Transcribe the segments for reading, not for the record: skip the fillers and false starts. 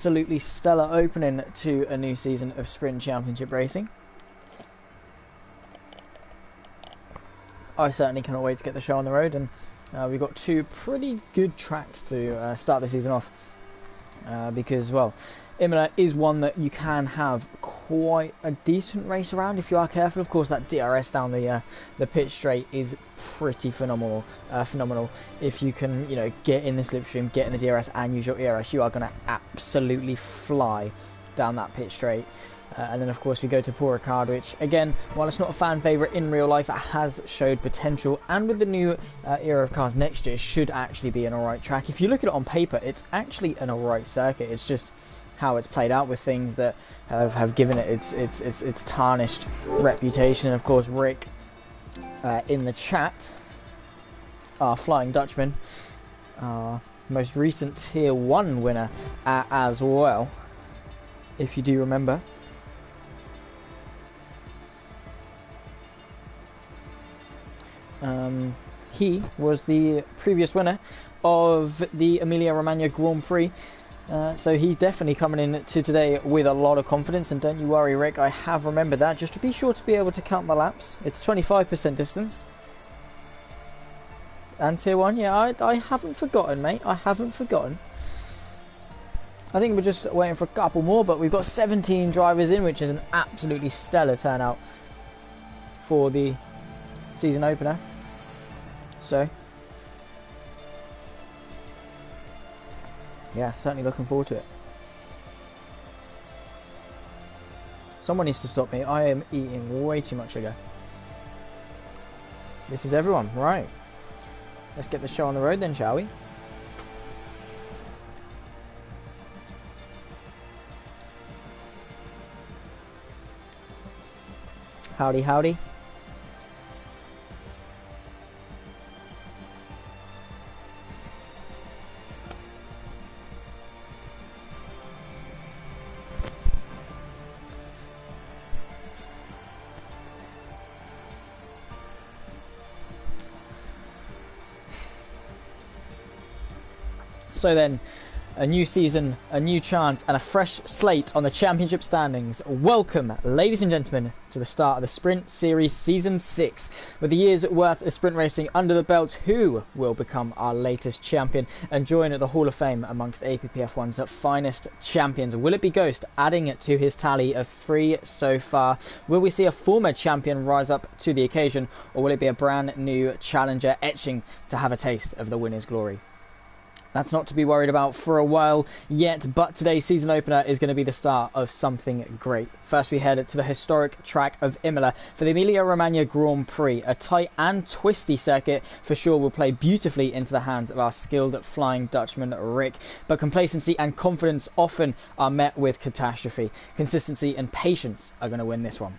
Absolutely stellar opening to a new season of Sprint Championship racing. I certainly cannot wait to get the show on the road, and we've got two pretty good tracks to start the season off because, well, Imola is one that you can have quite a decent race around if you are careful. Of course, that DRS down the pit straight is pretty phenomenal. If you can, get in the slipstream, get in the DRS, and use your ERS, you are going to absolutely fly down that pit straight. And then, of course, we go to Paul Ricard, which, again, while it's not a fan favourite in real life, it has showed potential. And with the new era of cars next year, it should actually be an alright track. If you look at it on paper, it's actually an alright circuit. It's just how it's played out with things that have given it its tarnished reputation. And of course, Rick in the chat, our Flying Dutchman, our most recent Tier 1 winner as well, if you do remember. He was the previous winner of the Emilia-Romagna Grand Prix. So he's definitely coming in to today with a lot of confidence, and don't you worry, Rick, I have remembered that, just to be sure to be able to count the laps. It's 25% distance. And Tier 1, yeah, I haven't forgotten, mate, I haven't forgotten. I think we're just waiting for a couple more, but we've got 17 drivers in, which is an absolutely stellar turnout for the season opener. So yeah, certainly looking forward to it. Someone needs to stop me. I am eating way too much sugar. This is everyone, right? Let's get the show on the road then, shall we? Howdy, howdy. So then, a new season, a new chance, and a fresh slate on the championship standings. Welcome, ladies and gentlemen, to the start of the Sprint Series Season 6. With a year's worth of sprint racing under the belt, who will become our latest champion and join the Hall of Fame amongst APPF1's finest champions? Will it be Ghost, adding to his tally of 3 so far? Will we see a former champion rise up to the occasion, or will it be a brand new challenger etching to have a taste of the winner's glory? That's not to be worried about for a while yet, but today's season opener is going to be the start of something great. First, we head to the historic track of Imola for the Emilia-Romagna Grand Prix. A tight and twisty circuit for sure will play beautifully into the hands of our skilled Flying Dutchman Rick, but complacency and confidence often are met with catastrophe. Consistency and patience are going to win this one.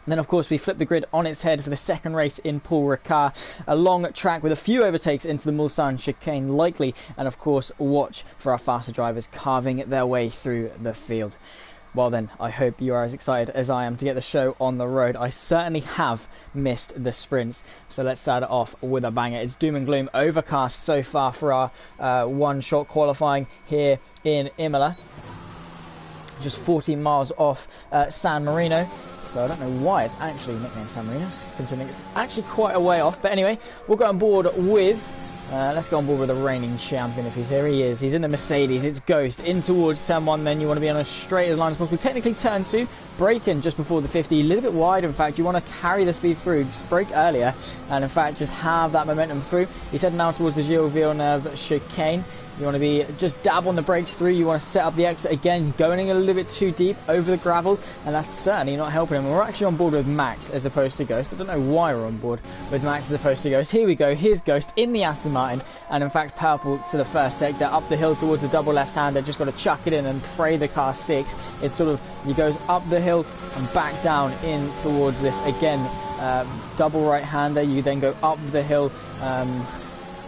Then, of course, we flip the grid on its head for the second race in Paul Ricard. A long track with a few overtakes into the Mulsanne chicane likely. And, of course, watch for our faster drivers carving their way through the field. Well then, I hope you are as excited as I am to get the show on the road. I certainly have missed the sprints. So let's start it off with a banger. It's doom and gloom, overcast so far for our one-shot qualifying here in Imola. Just 14 miles off San Marino. So I don't know why it's actually nicknamed San Marino, considering it's actually quite a way off. But anyway, we'll go on board with, let's go on board with the reigning champion if he's here. He is. He's in the Mercedes. It's Ghost. In towards turn 1 then. You want to be on as straight as line as possible. Technically turn 2. Brake in just before the 50. A little bit wide, in fact. You want to carry the speed through. Just brake earlier. And in fact, just have that momentum through. He's heading now towards the Gilles Villeneuve chicane. You want to be just dab on the brakes through. You want to set up the exit again, going a little bit too deep over the gravel, and that's certainly not helping him. We're actually on board with Max as opposed to Ghost. I don't know why we're on board with Max as opposed to Ghost. Here we go. Here's Ghost in the Aston Martin, and in fact purple to the first sector, up the hill towards the double left-hander. Just got to chuck it in and pray the car sticks. It's sort of, he goes up the hill and back down in towards this again. Double right-hander. You then go up the hill.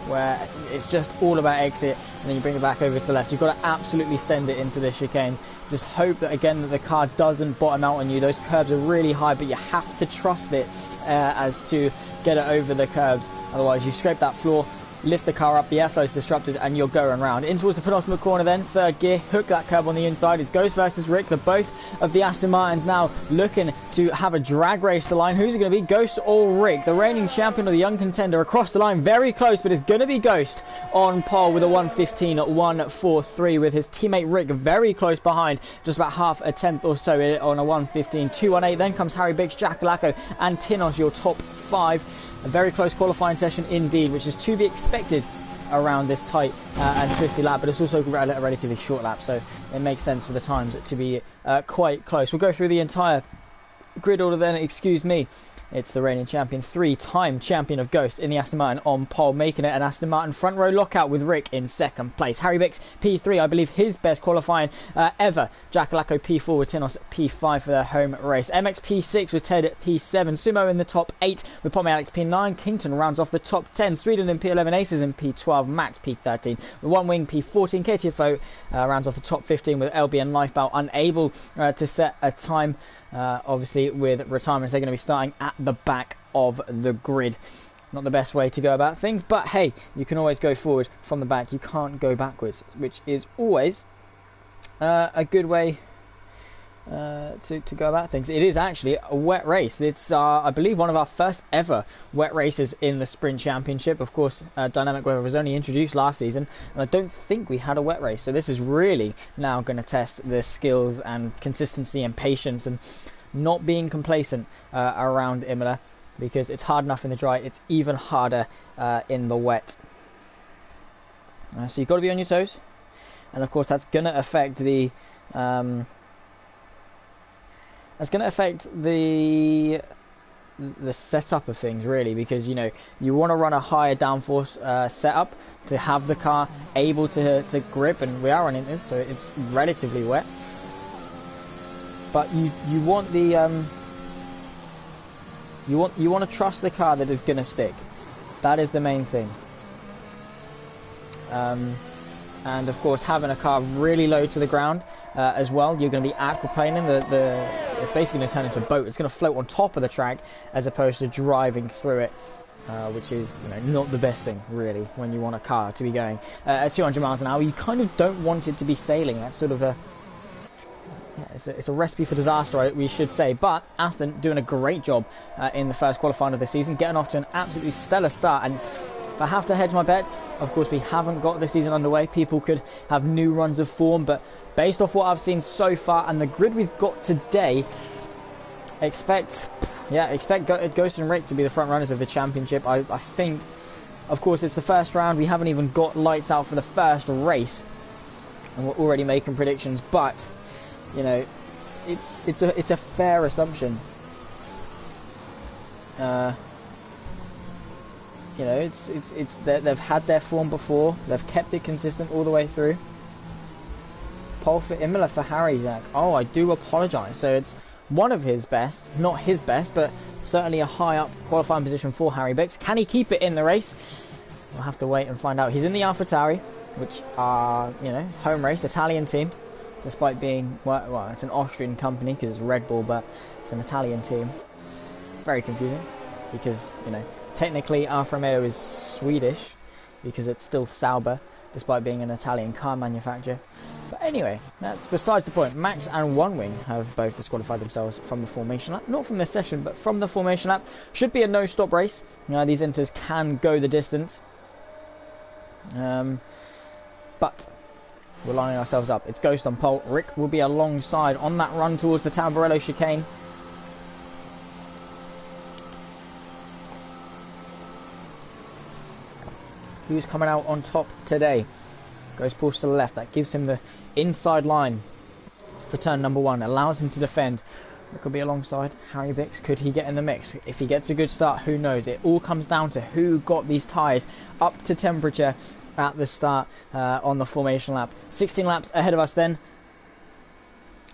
Where it's just all about exit, and then you bring it back over to the left. You've got to absolutely send it into the chicane. Just hope that, again, that the car doesn't bottom out on you. Those curbs are really high, but you have to trust it as to get it over the curbs. Otherwise, you scrape that floor, lift the car up, the airflow is disrupted, and you're going round. In towards the penultimate corner then, third gear, hook that curb on the inside. It's Ghost versus Rick. The both of the Aston Martins now looking to have a drag race to line. Who's it going to be, Ghost or Rick? The reigning champion or the young contender across the line, very close, but it's going to be Ghost on pole with a 1:15.143, with his teammate Rick very close behind, just about half a tenth or so on a 1:15.218. Then comes Harry Bix, Jack Lacko and Tinos, your top 5. A very close qualifying session indeed, which is to be expected around this tight and twisty lap, but it's also a relatively short lap, so it makes sense for the times to be quite close. We'll go through the entire grid order then. Excuse me. It's the reigning champion, 3-time champion of Ghost in the Aston Martin on pole, making it an Aston Martin front row lockout with Rick in second place. Harry Bix, P3, I believe his best qualifying ever. Jack Lacko, P4 with Tinos, P5 for their home race. MX, P6 with Ted, P7. Sumo in the top 8 with Pommy Alex, P9. Kington rounds off the top 10. Sweden in P11, Aces in P12. Max, P13 with One Wing, P14. KTFO rounds off the top 15 with LB and Lifebout unable to set a time. Obviously with retirements, they're going to be starting at the back of the grid. Not the best way to go about things, but hey, you can always go forward from the back. You can't go backwards, which is always a good way to go about things. It is actually a wet race. It's I believe one of our first ever wet races in the Sprint Championship. Of course, dynamic weather was only introduced last season, and I don't think we had a wet race, so this is really now going to test the skills and consistency and patience and not being complacent around Imola, because it's hard enough in the dry. It's even harder in the wet. So you've got to be on your toes, and of course that's going to affect the the setup of things, really, because you want to run a higher downforce setup to have the car able to grip, and we are on inters, so it's relatively wet. But you want the you want to trust the car that is going to stick. That is the main thing. And of course, having a car really low to the ground as well, you're going to be aquaplaning. It's basically going to turn into a boat. It's going to float on top of the track as opposed to driving through it, which is not the best thing really when you want a car to be going at 200 miles an hour. You kind of don't want it to be sailing. That's sort of it's a recipe for disaster, we should say. But Aston doing a great job in the first qualifying of the season, getting off to an absolutely stellar start. And if I have to hedge my bets, of course we haven't got the season underway. People could have new runs of form, but based off what I've seen so far and the grid we've got today, expect Ghost and Rick to be the front runners of the championship. I think, of course, it's the first round. We haven't even got lights out for the first race, and we're already making predictions. But it's a fair assumption. They've had their form before. They've kept it consistent all the way through. Pole for Imola for Harry. Oh, I do apologise. So it's one of his best, not his best, but certainly a high up qualifying position for Harry Bix. Can he keep it in the race? We'll have to wait and find out. He's in the AlphaTauri, which are home race, Italian team. Despite being, well, it's an Austrian company because it's Red Bull, but it's an Italian team. Very confusing because, technically Alfa Romeo is Swedish because it's still Sauber, despite being an Italian car manufacturer. But anyway, that's besides the point. Max and One Wing have both disqualified themselves from the formation lap. Not from this session, but from the formation lap. Should be a no-stop race. These inters can go the distance. But we're lining ourselves up. It's Ghost on pole. Rick will be alongside on that run towards the Tamburello chicane. Who's coming out on top today? Ghost pulls to the left. That gives him the inside line for turn number 1. Allows him to defend. Rick will be alongside Harry Bix. Could he get in the mix? If he gets a good start, who knows? It all comes down to who got these tyres up to temperature at the start on the formation lap. 16 laps ahead of us then.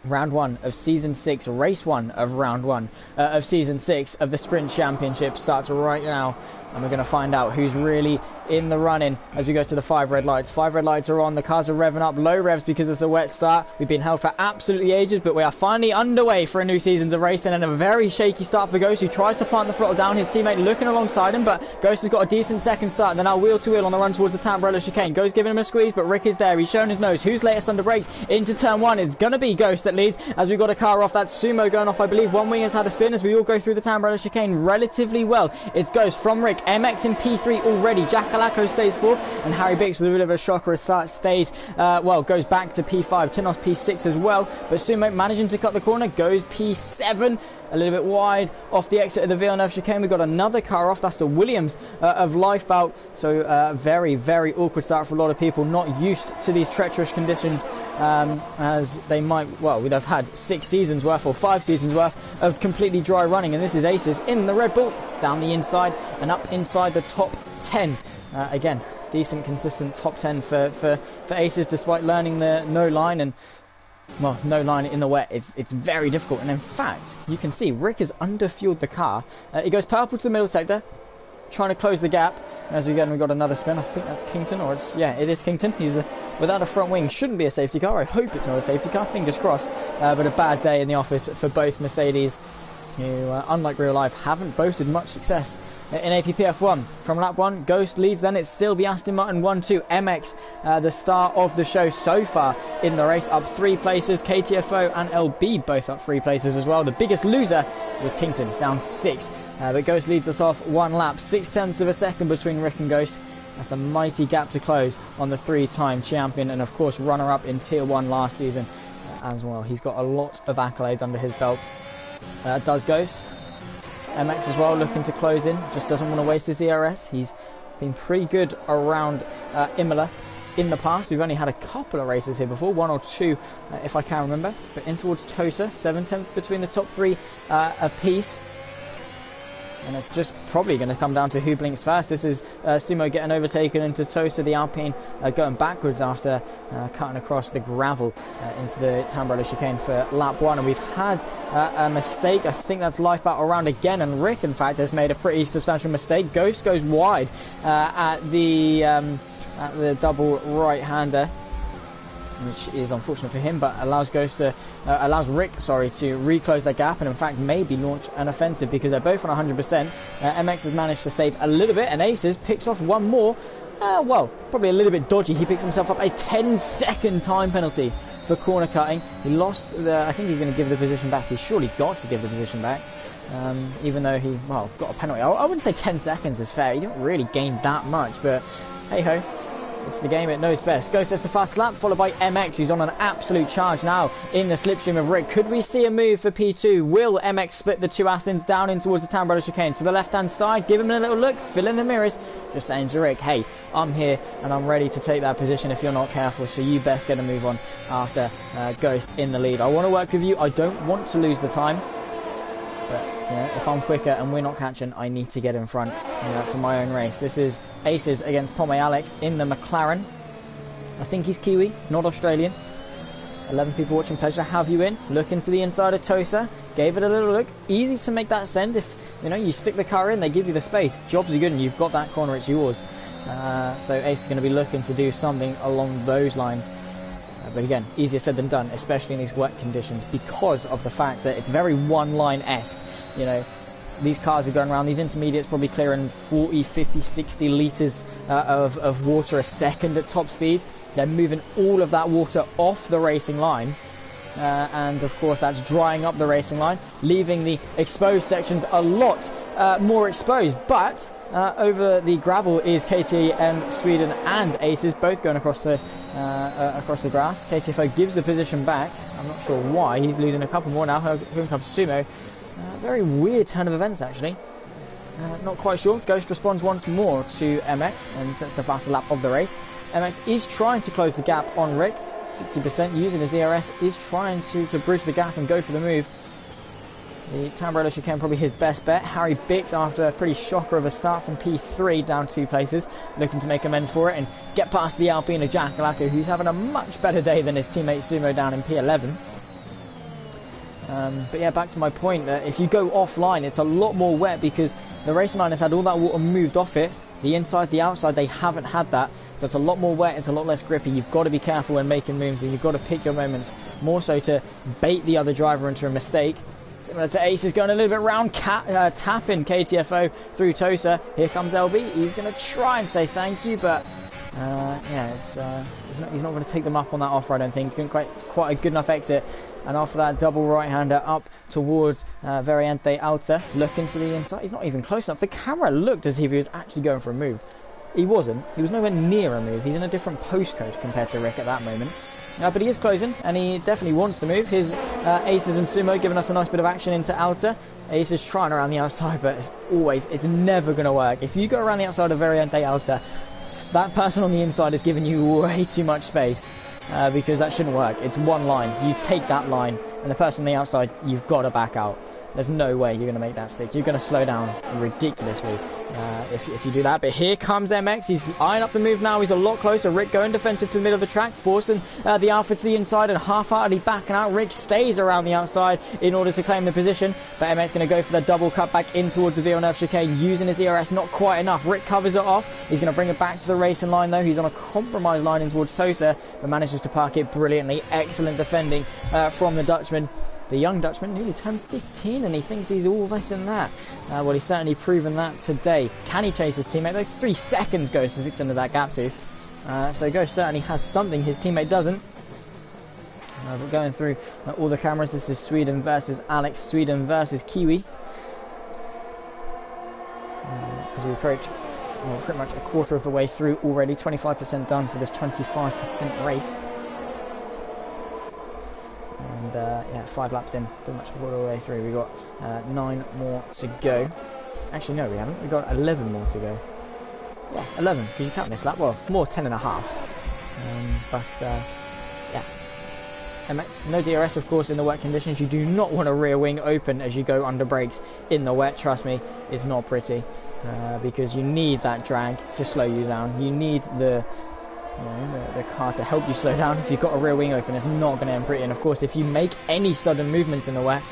Round 1 of Season 6, Race 1 of Round 1 of Season 6 of the Sprint Championship starts right now and we're going to find out who's really in the running as we go to the 5 red lights. 5 red lights are on. The cars are revving up, low revs because it's a wet start. We've been held for absolutely ages, but we are finally underway for a new season's of racing, and a very shaky start for Ghost, who tries to plant the throttle down. His teammate looking alongside him, but Ghost has got a decent second start, and they're now wheel to wheel on the run towards the Tambrella chicane. Ghost giving him a squeeze, but Rick is there. He's showing his nose. Who's latest under brakes into turn 1? It's going to be Ghost that leads as we've got a car off. That's Sumo going off, I believe. One wing has had a spin as we all go through the Tambrella chicane relatively well. It's Ghost from Rick. MX in P3 already. Jackalaco stays 4th, and Harry Bix with a bit of a shocker start stays, goes back to P5. Tinos P6 as well, but Sumo managing to cut the corner, goes P7. A little bit wide off the exit of the Villeneuve chicane. We've got another car off. That's the Williams of Lifebout. So very, very awkward start for a lot of people. Not used to these treacherous conditions, as they might, well, we'd have had 6 seasons worth or 5 seasons worth of completely dry running. And this is Aces in the Red Bull, down the inside and up inside the top 10. Again, decent, consistent top 10 for Aces, despite learning the no line and, well, no line in the wet. It's very difficult, and in fact you can see Rick has underfueled the car. He goes purple to the middle sector, trying to close the gap. As we've got another spin. I think that's Kington, or it is Kington. He's without a front wing, shouldn't be a safety car. I hope it's not a safety car, fingers crossed. But a bad day in the office for both Mercedes, who unlike real life haven't boasted much success in APPF1. From lap 1, Ghost leads, then it's still the Aston Martin 1-2. MX, the star of the show so far in the race, up 3 places. KTFO and LB both up 3 places as well. The biggest loser was Kington, down 6. But Ghost leads us off 1 lap. 0.6 of a second between Rick and Ghost. That's a mighty gap to close on the 3-time champion, and of course runner-up in Tier 1 last season as well. He's got a lot of accolades under his belt. Does Ghost. MX as well, looking to close in, just doesn't want to waste his ERS. He's been pretty good around Imola in the past. We've only had a couple of races here before, 1 or 2 if I can remember. But in towards Tosa, 7/10 between the top 3 apiece. And it's just probably going to come down to who blinks fast. This is Sumo getting overtaken into Tosa, the Alpine going backwards after cutting across the gravel into the Tambrella chicane for lap 1. And we've had a mistake. I think that's Lifebout around again. And Rick, in fact, has made a pretty substantial mistake. Ghost goes wide at the double right-hander, which is unfortunate for him, but allows Rick to reclose that gap, and in fact maybe launch an offensive, because they're both on 100%. MX has managed to save a little bit, and Aces picks off one more. Well, probably a little bit dodgy. He picks himself up a 10-second time penalty for corner cutting. He lost I think he's going to give the position back. He's surely got to give the position back, even though he, well, got a penalty. I wouldn't say 10 seconds is fair. He didn't really gain that much, but hey ho. It's the game, it knows best. Ghost gets the fast lap, followed by MX, who's on an absolute charge now in the slipstream of Rick. Could we see a move for P2? Will MX split the 2 Astons down in towards the Tambrella chicane? To the left-hand side, give him a little look, fill in the mirrors, just saying to Rick, hey, I'm here and I'm ready to take that position if you're not careful, so you best get a move on after Ghost in the lead. I want to work with you, I don't want to lose the time, but if I'm quicker and we're not catching, I need to get in front for my own race. This is Aces against Pome Alex in the McLaren. I think he's Kiwi, not Australian. 11 people watching, pleasure to have you in. Look into the inside of Tosa, gave it a little look. Easy to make that send if you stick the car in, they give you the space. Jobs are good and you've got that corner, it's yours. So Ace is going to be looking to do something along those lines. But again, easier said than done, especially in these wet conditions, because of the fact that it's very one-line-esque. These cars are going around, these intermediates probably clearing 40, 50, 60 litres of water a second at top speed. They're moving all of that water off the racing line. And of course that's drying up the racing line, leaving the exposed sections a lot more exposed. But over the gravel is KTM Sweden and Aces, both going across the grass. KTFO gives the position back. I'm not sure why. He's losing a couple more now. Here comes Sumo. Very weird turn of events, actually. Not quite sure. Ghost responds once more to MX and sets the fastest lap of the race. MX is trying to close the gap on Rick. 60% using his ERS, is trying to bridge the gap and go for the move. The Tambrella chicane probably his best bet. Harry Bix, after a pretty shocker of a start from P3 down 2 places, looking to make amends for it and get past the Alpine of Jackalaco, who's having a much better day than his teammate Sumo down in P11. But yeah, back to my point, that if you go offline, it's a lot more wet because the racing line has had all that water moved off it. The inside, the outside, they haven't had that. So it's a lot more wet, it's a lot less grippy. You've got to be careful when making moves, and you've got to pick your moments more so to bait the other driver into a mistake. Similar to Ace is going a little bit round, tapping KTFO through Tosa. Here comes LB. He's going to try and say thank you, but yeah, he's not going to take them up on that offer, I don't think. Quite a good enough exit. And after that double right-hander up towards Variante Alta, looking to the inside. He's not even close enough. The camera looked as if he was actually going for a move. He wasn't. He was nowhere near a move. He's in a different postcode compared to Rick at that moment. But he is closing, and he definitely wants the move. His Aces and Sumo giving us a nice bit of action into Alta. Ace is trying around the outside, but it's never going to work. If you go around the outside of Variante Alta, that person on the inside is giving you way too much space. Because that shouldn't work. It's one line. You take that line, and the person on the outside, you've got to back out. There's no way you're going to make that stick. You're going to slow down ridiculously if you do that. But here comes MX. He's eyeing up the move now. He's a lot closer. Rick going defensive to the middle of the track, forcing the Alpha to the inside and half-heartedly backing out. Rick stays around the outside in order to claim the position. But MX going to go for the double cut back in towards the Villeneuve chicane, using his ERS. Not quite enough. Rick covers it off. He's going to bring it back to the racing line, though. He's on a compromise line in towards Tosa, but manages to park it brilliantly. Excellent defending from the Dutchman. The young Dutchman nearly turned 15 and he thinks he's all this and that. Well, he's certainly proven that today. Can he chase his teammate though? 3 seconds goes to extend that gap to. So Ghost certainly has something his teammate doesn't. But going through all the cameras, this is Sweden versus Alex, Sweden versus Kiwi. As we approach pretty much a quarter of the way through already, 25% done for this 25% race. And yeah, 5 laps in, pretty much all the way through. We've got 9 more to go. Actually, no, we haven't. We've got 11 more to go. Yeah, 11, because you count this lap. Well, more 10 and a half. But yeah. MX, no DRS, of course, in the wet conditions. You do not want a rear wing open as you go under brakes in the wet. Trust me, it's not pretty. Because you need that drag to slow you down. You need the car to help you slow down. If you've got a rear wing open, it's not going to end pretty. And of course, if you make any sudden movements in the wet,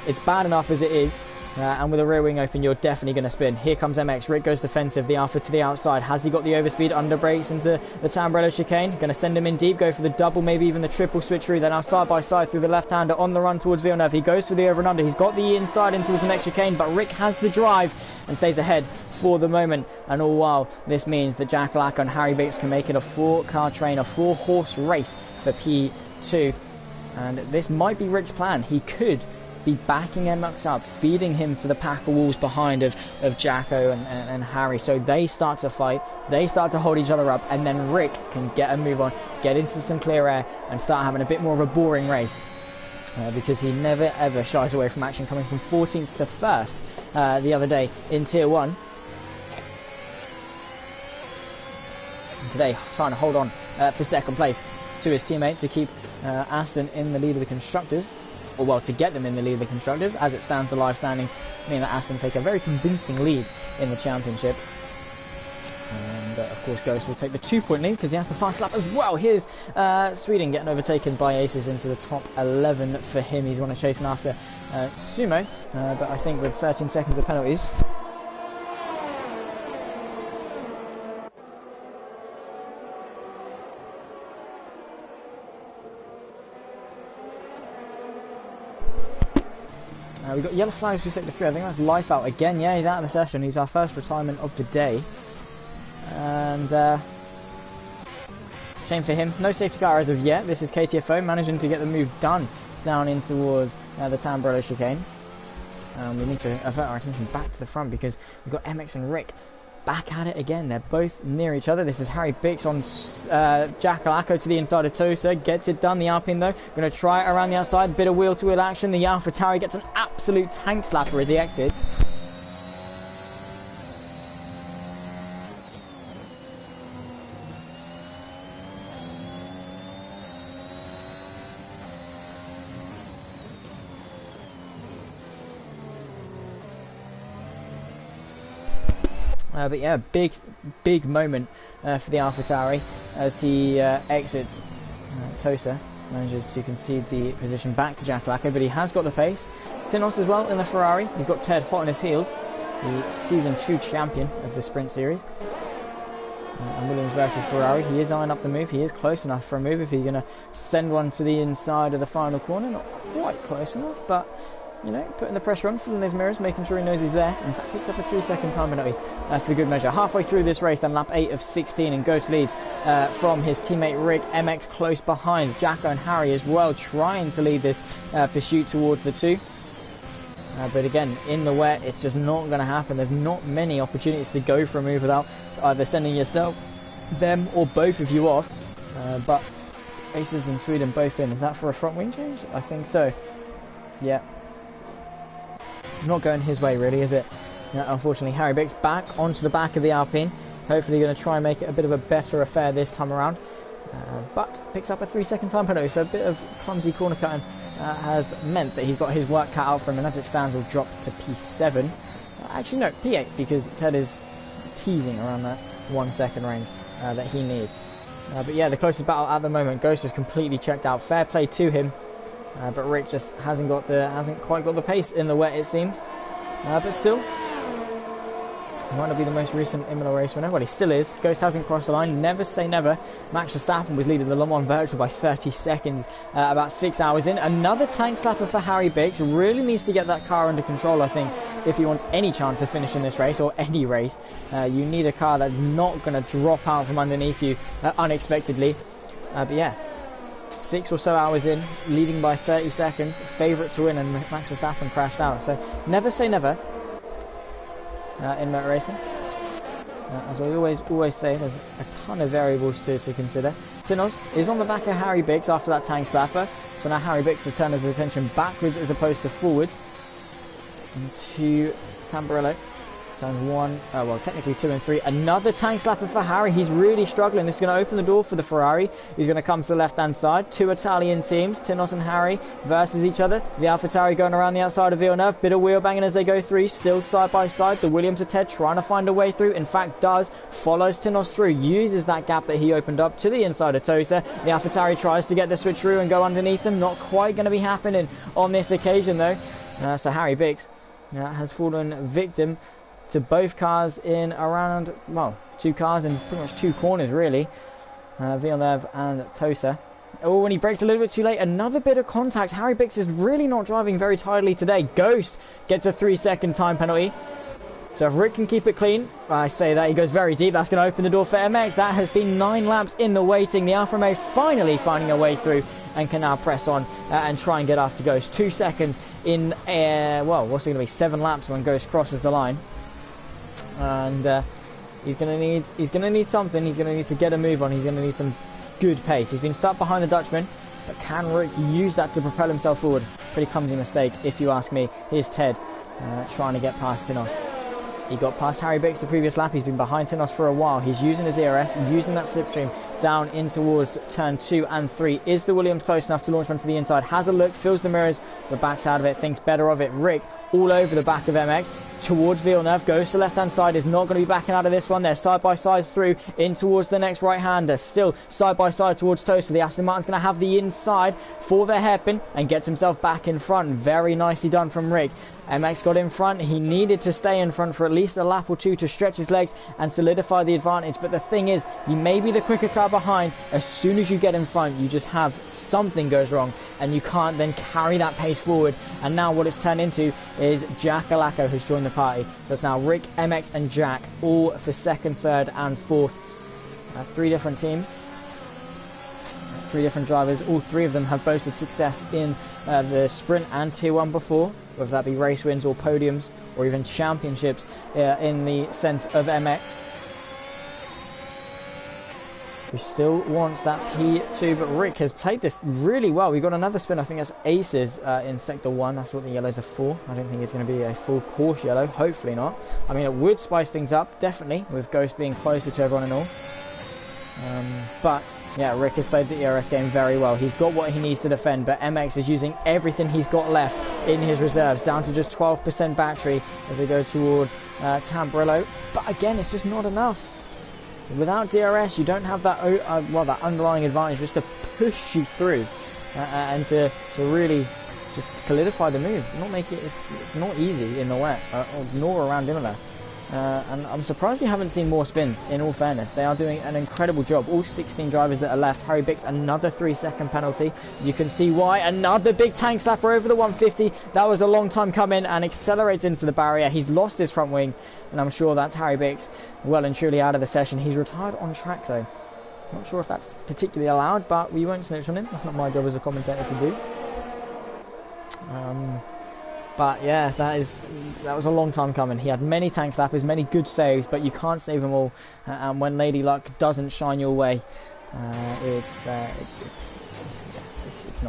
it's bad enough as it is. And with a rear wing open, you're definitely going to spin. Here comes MX. Rick goes defensive. The Alpha to the outside. Has he got the overspeed? Under brakes into the Tambrello chicane. Going to send him in deep. Go for the double, maybe even the triple switcheroo. Then now side by side through the left-hander on the run towards Villeneuve. He goes for the over and under. He's got the inside into the next chicane, but Rick has the drive and stays ahead for the moment. And all while this means that Jack Lack and Harry Bix can make it a 4-car train, a 4-horse race for P2. And this might be Rick's plan. He could be backing MX up, feeding him to the pack of wolves behind of Jacko and Harry. So they start to fight, they start to hold each other up, and then Rick can get a move on, get into some clear air, and start having a bit more of a boring race. Because he never ever shies away from action, coming from 14th to 1st the other day in Tier 1. And today, trying to hold on for 2nd place to his teammate to keep Aston in the lead of the Constructors. Or well, to get them in the lead of the Constructors. As it stands, the live standings mean that Aston take a very convincing lead in the championship. And of course Ghost will take the 2-point lead because he has the fast lap as well. Here's Sweden getting overtaken by Aces into the top 11 for him. He's one chasing after Sumo, but I think with 13 seconds of penalties. We've got yellow flags for sector 3. I think that's life out again. Yeah, he's out of the session. He's our first retirement of the day. And shame for him. No safety car as of yet. This is KTFO managing to get the move done down in towards the Tambrello chicane. We need to avert our attention back to the front because we've got MX and Rick back at it again. They're both near each other. This is Harry Bix on Jack Alacco to the inside of Tosa. Gets it done. The Alpine though, going to try it around the outside. Bit of wheel-to-wheel action. The Alpha Tauri gets an absolute tank slapper as he exits. But yeah, big moment for the AlphaTauri as he exits Tosa. Manages to concede the position back to Jack Lacko, but he has got the pace. Tinos as well in the Ferrari. He's got Ted hot on his heels. the Season 2 champion of the Sprint Series. And Williams versus Ferrari. He is eyeing up the move. He is close enough for a move if he's going to send one to the inside of the final corner. Not quite close enough, but, you know, putting the pressure on, filling his mirrors, making sure he knows he's there. In fact, picks up a 3-second time penalty for good measure. Halfway through this race, then lap 8 of 16, and Ghost leads from his teammate Rick. MX close behind. Jacko and Harry as well, trying to lead this pursuit towards the 2. But again, in the wet, it's just not going to happen. There's not many opportunities to go for a move without either sending yourself, them, or both of you off. But Aces in Sweden both in. Is that for a front wing change? I think so. Yeah. Not going his way, really, is it? Unfortunately, Harry Bix back onto the back of the Alpine. Hopefully going to try and make it a bit of a better affair this time around. But picks up a 3-second time penalty, so a bit of clumsy corner cutting has meant that he's got his work cut out for him, and as it stands will drop to P7. Actually no, P8, because Ted is teasing around that 1 second range that he needs. But yeah, the closest battle at the moment, Ghost is completely checked out. Fair play to him, but Rick just hasn't quite got the pace in the wet, it seems. But still, he might not be the most recent Imola race winner. Well, he still is. Ghost hasn't crossed the line. Never say never. Max Verstappen was leading the Le Mans Virtual by 30 seconds about 6 hours in. Another tank slapper for Harry Bix. Really needs to get that car under control, I think, if he wants any chance of finishing this race, or any race. You need a car that's not going to drop out from underneath you unexpectedly. But yeah, 6 or so hours in, leading by 30 seconds. Favourite to win, and Max Verstappen crashed out. So never say never. In motor racing, as I always say, there's a ton of variables to consider. Tinos is on the back of Harry Bix after that tank slapper, so now Harry Bix has turned his attention backwards as opposed to forwards into Tamburello. Turns 1, well, technically 2 and 3. Another tank slapper for Harry. He's really struggling. This is going to open the door for the Ferrari. He's going to come to the left-hand side. 2 Italian teams, Tinos and Harry, versus each other. The AlphaTauri going around the outside of Villeneuve. Bit of wheel banging as they go through. Still side by side. The Williams of Ted trying to find a way through. In fact, does. Follows Tinos through. Uses that gap that he opened up to the inside of Tosa. The AlphaTauri tries to get the switch through and go underneath them. Not quite going to be happening on this occasion, though. So Harry Bix has fallen victim to both cars in around, well, 2 cars in pretty much 2 corners, really. Villeneuve and Tosa. Oh, when he brakes a little bit too late, another bit of contact. Harry Bix is really not driving very tidily today. Ghost gets a 3-second time penalty. So if Rick can keep it clean, I say that, he goes very deep. That's going to open the door for MX. That has been 9 laps in the waiting. The Alfa Romeo finally finding a way through and can now press on and try and get after Ghost. 2 seconds in, well, what's it going to be, 7 laps when Ghost crosses the line. And he's going to need something. He's going to need to get a move on. He's going to need some good pace. He's been stuck behind the Dutchman, but can Rick use that to propel himself forward? Pretty clumsy mistake, if you ask me. Here's Ted trying to get past Tinos. He got past Harry Bix the previous lap. He's been behind Tinos for a while. He's using his ERS, using that slipstream down in towards turn 2 and 3. Is the Williams close enough to launch one to the inside? Has a look, fills the mirrors, but backs out of it, thinks better of it. Rick all over the back of MX towards Villeneuve, goes to the left hand side, is not going to be backing out of this one. They're side by side through in towards the next right hander, still side by side towards Tosa. The Aston Martin's going to have the inside for the hairpin and gets himself back in front. Very nicely done from Rick. MX got in front. He needed to stay in front for at least a lap or 2 to stretch his legs and solidify the advantage, but the thing is, you may be the quicker car behind. As soon as you get in front, you just have something goes wrong and you can't then carry that pace forward. And now what it's turned into is Jack Alacco who's joined the party. So it's now Rick, MX and Jack, all for 2nd, 3rd and 4th. 3 different teams, 3 different drivers. All 3 of them have boasted success in the sprint and tier 1 before, whether that be race wins or podiums or even championships in the sense of MX. Who still wants that P2, but Rick has played this really well. We got another spin. I think that's aces in sector 1. That's what the yellows are for. I don't think it's going to be a full course yellow. Hopefully not. I mean, it would spice things up, definitely, with Ghost being closer to everyone and all. But yeah, Rick has played the ERS game very well. He's got what he needs to defend, but MX is using everything he's got left in his reserves, down to just 12% battery as they go towards Tamburello. But again, it's just not enough. Without DRS, you don't have that well, that underlying advantage just to push you through and to really just solidify the move, not make it. It's not easy in the wet, nor around Imola. And I'm surprised we haven't seen more spins, in all fairness. They are doing an incredible job. All 16 drivers that are left. Harry Bix, another 3-second penalty. You can see why. Another big tank slapper over the 150. That was a long time coming and accelerates into the barrier. He's lost his front wing, and I'm sure that's Harry Bix well and truly out of the session. He's retired on track, though. Not sure if that's particularly allowed, but we won't snitch on him. That's not my job as a commentator to do. But yeah, that was a long time coming. He had many tank slappers, many good saves, but you can't save them all. And when Lady Luck doesn't shine your way, it's not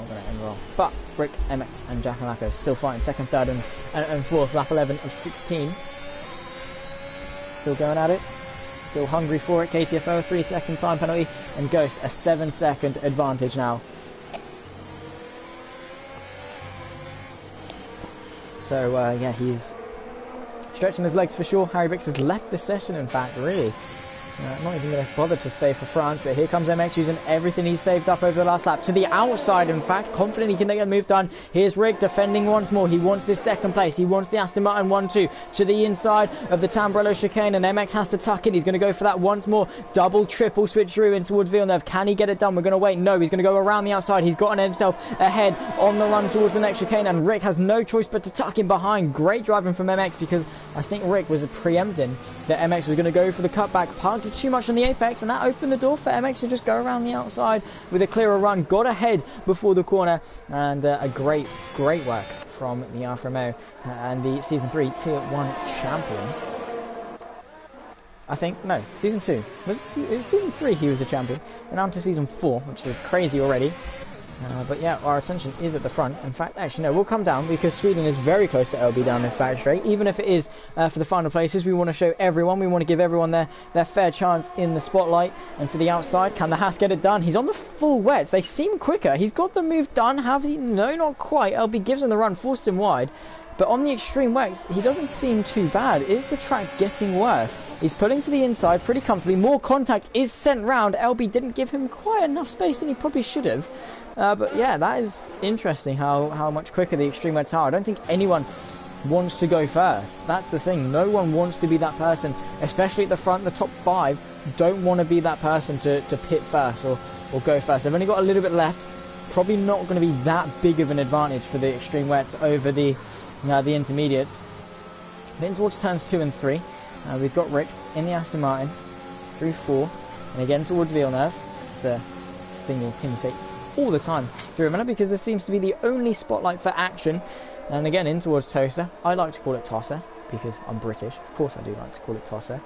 going to end well. But Rick, MX, and Jack and Lacko still fighting second, third, and fourth. Lap 11 of 16. Still going at it. Still hungry for it. KTFO, a 3-second time penalty, and Ghost a 7-second advantage now. So, yeah, he's stretching his legs for sure. Harry Bix has left the session, in fact, really. Not even going to bother to stay for France, but here comes MX using everything he's saved up over the last lap. To the outside, in fact, confident he can get a move done. Here's Rick defending once more. He wants this second place. He wants the Aston Martin 1-2 to the inside of the Tambrello chicane, and MX has to tuck it. He's going to go for that once more. Double, triple switch through in towards Villeneuve. Can he get it done? We're going to wait. No, he's going to go around the outside. He's gotten himself ahead on the run towards the next chicane, and Rick has no choice but to tuck him behind. Great driving from MX, because I think Rick was preempting that MX was going to go for the cutback. Parked too much on the apex, and that opened the door for MX to just go around the outside with a clearer run. Got ahead before the corner, and a great work from the Alfa Romeo and the Season 3 Tier 1 champion. I think, no, Season 2. It was Season 3 he was the champion, and on to Season 4, which is crazy already. But yeah, our attention is at the front. In fact, actually, no, we'll come down because Sweden is very close to LB down this back straight. Even if it is for the final places, we want to show everyone. We want to give everyone their fair chance in the spotlight. And to the outside, can the Haas get it done? He's on the full wets. They seem quicker. He's got the move done. Have he? No, not quite. LB gives him the run, forced him wide. But on the extreme wets, he doesn't seem too bad. Is the track getting worse? He's pulling to the inside pretty comfortably. More contact is sent round. LB didn't give him quite enough space than he probably should have. But yeah, that is interesting how much quicker the extreme wets are. I don't think anyone wants to go first. That's the thing. No one wants to be that person, especially at the front. The top 5 don't want to be that person to pit first or go first. They've only got a little bit left. Probably not going to be that big of an advantage for the extreme wets over the intermediates. Then towards turns 2 and 3, we've got Rick in the Aston Martin through 4, and again towards Villeneuve. It's a thing you'll hear me say all the time through Imola, because this seems to be the only spotlight for action. And again in towards Tosa. I like to call it Tosser because I'm British. Of course I do like to call it Tosser.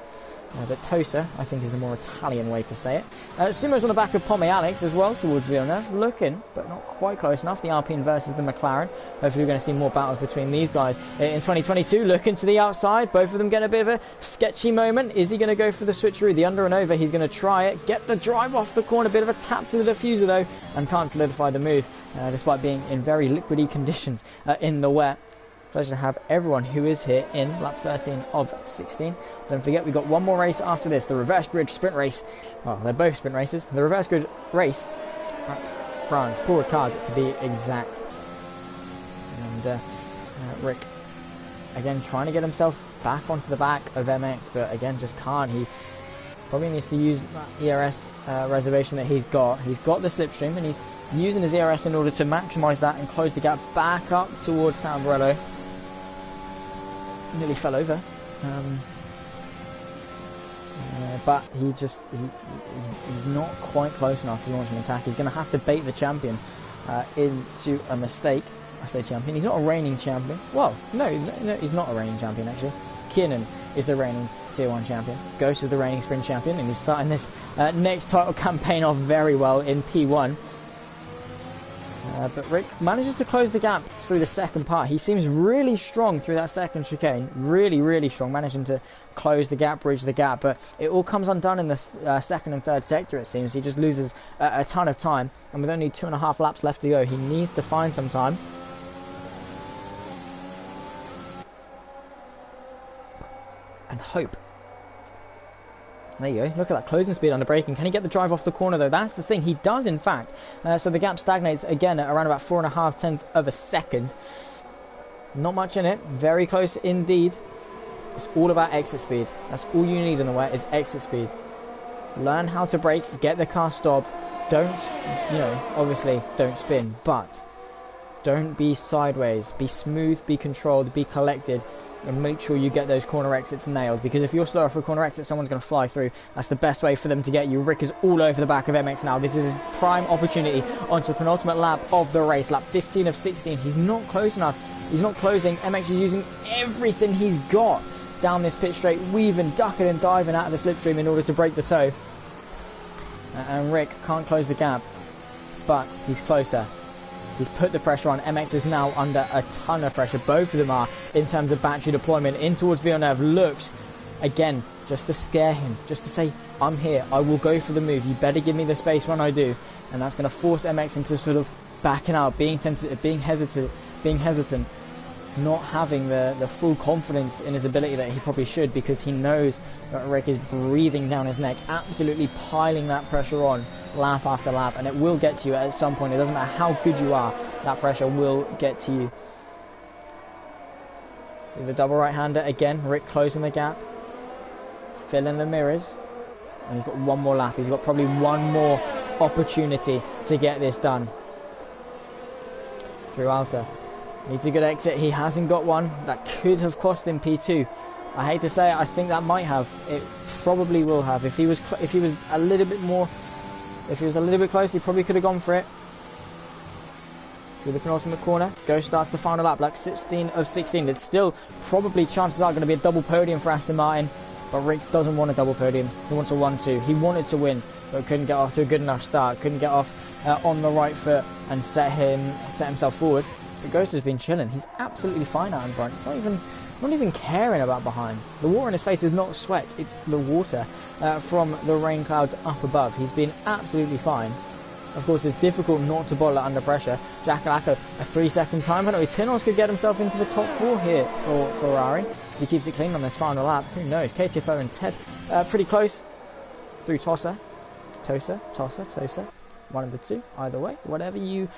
But Tosa, I think, is the more Italian way to say it. Sumo's on the back of Pomme Alex as well towards Villeneuve. Looking, but not quite close enough. The Alpine versus the McLaren. Hopefully we're going to see more battles between these guys in 2022. Looking to the outside. Both of them get a bit of a sketchy moment. Is he going to go for the switcheroo? The under and over. He's going to try it. Get the drive off the corner. Bit of a tap to the diffuser though. And can't solidify the move. Despite being in very liquidy conditions in the wet. Pleasure to have everyone who is here in lap 13 of 16. Don't forget, we've got one more race after this, the reverse grid sprint race. Well, they're both sprint races. The reverse grid race at France, Paul Ricard to be exact. And Rick, again, trying to get himself back onto the back of MX, but again, just can't. He probably needs to use that ERS reservation that he's got. He's got the slipstream, and he's using his ERS in order to maximise that and close the gap back up towards Tambrello. Nearly fell over, but he's not quite close enough to launch an attack. He's going to have to bait the champion into a mistake. I say champion, he's not a reigning champion. Well, no, he's not a reigning champion actually. Kiernan is the reigning Tier 1 champion. Ghost is the reigning sprint champion, and he's starting this next title campaign off very well in P1. But Rick manages to close the gap through the second part. He seems really strong through that second chicane. Really strong, managing to close the gap, bridge the gap. But it all comes undone in the second and third sector, it seems. He just loses a ton of time. And with only 2.5 laps left to go, he needs to find some time. And hope There you go. Look at that closing speed on the braking. Can he get the drive off the corner though? That's the thing. He does, in fact. So the gap stagnates again at around about 4.5 tenths of a second. Not much in it. Very close indeed. It's all about exit speed. That's all you need in the wet is exit speed. Learn how to brake. Get the car stopped. Don't, obviously don't spin, but don't be sideways. Be smooth, be controlled, be collected, and make sure you get those corner exits nailed, because if you're slower for a corner exit, someone's going to fly through. That's the best way for them to get you. Rick is all over the back of MX now. This is his prime opportunity onto the penultimate lap of the race, lap 15 of 16. He's not close enough. He's not closing. MX is using everything he's got down this pit straight, weaving, ducking and diving out of the slipstream in order to break the toe. And Rick can't close the gap, but he's closer. He's put the pressure on. MX is now under a ton of pressure. Both of them are, in terms of battery deployment. In towards Villeneuve. Looks, again, just to scare him. Just to say, I'm here. I will go for the move. You better give me the space when I do. And that's going to force MX into sort of backing out, being sensitive, being hesitant. Not having the full confidence in his ability that he probably should, because he knows that Rick is breathing down his neck, absolutely piling that pressure on lap after lap, and it will get to you at some point. It doesn't matter how good you are, that pressure will get to you. So the double right-hander again, Rick closing the gap, filling the mirrors, and he's got one more lap. He's got probably one more opportunity to get this done. Through Alta. Needs a good exit. He hasn't got one. That could have cost him P2. I hate to say it, I think that might have. It probably will have. If he was a little bit more, if he was a little bit close, he probably could have gone for it. Through the penultimate corner, Ghost starts the final lap, like 16 of 16. It's still probably, chances are, going to be a double podium for Aston Martin, but Rick doesn't want a double podium. He wants a 1-2. He wanted to win, but couldn't get off to a good enough start. Couldn't get off on the right foot and set himself forward. But Ghost has been chilling. He's absolutely fine out in front. Not even caring about behind. The water in his face is not sweat. It's the water from the rain clouds up above. He's been absolutely fine. Of course, it's difficult not to bottle it under pressure. Jackalacco, a 3-second time penalty. Tinos could get himself into the top 4 here for Ferrari. If he keeps it clean on this final lap, who knows? KTFO and Ted pretty close. Through Tosa. One of the two, either way, whatever you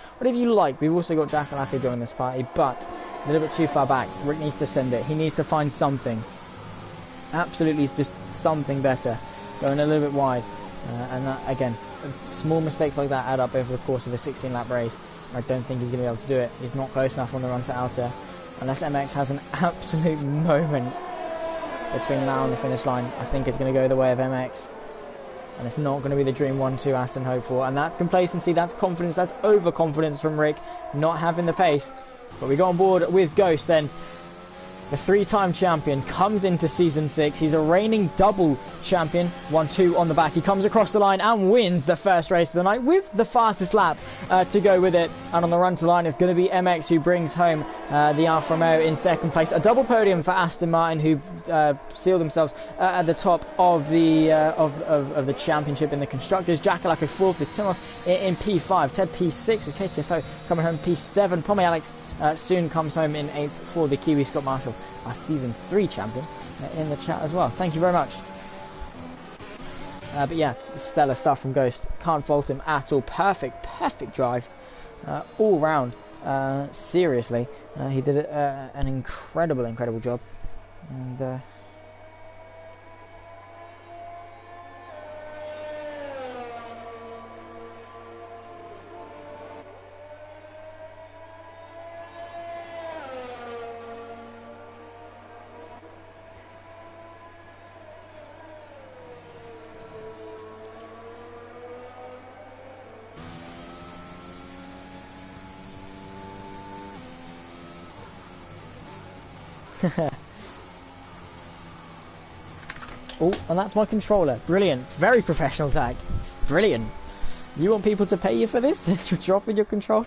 like. We've also got Jackalacco joining this party, but a little bit too far back. Rick needs to send it. He needs to find something. Absolutely, just something better. Going a little bit wide, and that, again, small mistakes like that add up over the course of a 16-lap race. I don't think he's going to be able to do it. He's not close enough on the run to Alta, unless MX has an absolute moment between now and the finish line. I think it's going to go the way of MX. And it's not going to be the Dream 1-2 Aston hoped for. And that's complacency, that's confidence, that's overconfidence from Rick, not having the pace. But we got on board with Ghost then. The 3-time champion comes into Season 6. He's a reigning double champion. 1-2 on the back. He comes across the line and wins the first race of the night with the fastest lap to go with it. And on the run to line is going to be MX, who brings home the Alfa Romeo in second place. A double podium for Aston Martin, who sealed themselves at the top of the championship in the constructors. Jackalacco 4th with Tinos in P5. Ted P6 with KTFO coming home P7. Pommy Alex soon comes home in 8th for the Kiwi. Scott Marshall, our Season 3 champion, in the chat as well. Thank you very much. But yeah, stellar stuff from Ghost. Can't fault him at all. Perfect drive all round. Seriously, he did an incredible job. And oh, and that's my controller. Brilliant. Very professional tag. Brilliant. You want people to pay you for this? You're dropping your controller?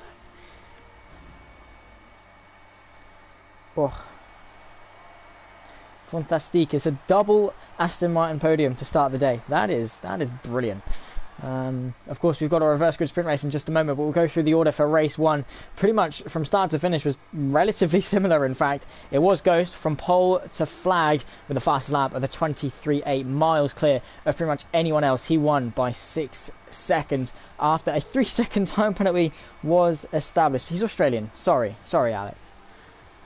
Oh. Fantastique. It's a double Aston Martin podium to start the day. That is brilliant. Of course, we've got a reverse grid sprint race in just a moment, but we'll go through the order for race 1. Pretty much from start to finish was relatively similar, in fact. It was Ghost from pole to flag with the fastest lap of the 23.8, miles clear of pretty much anyone else. He won by 6 seconds after a 3-second time penalty was established. He's Australian. Sorry, Alex.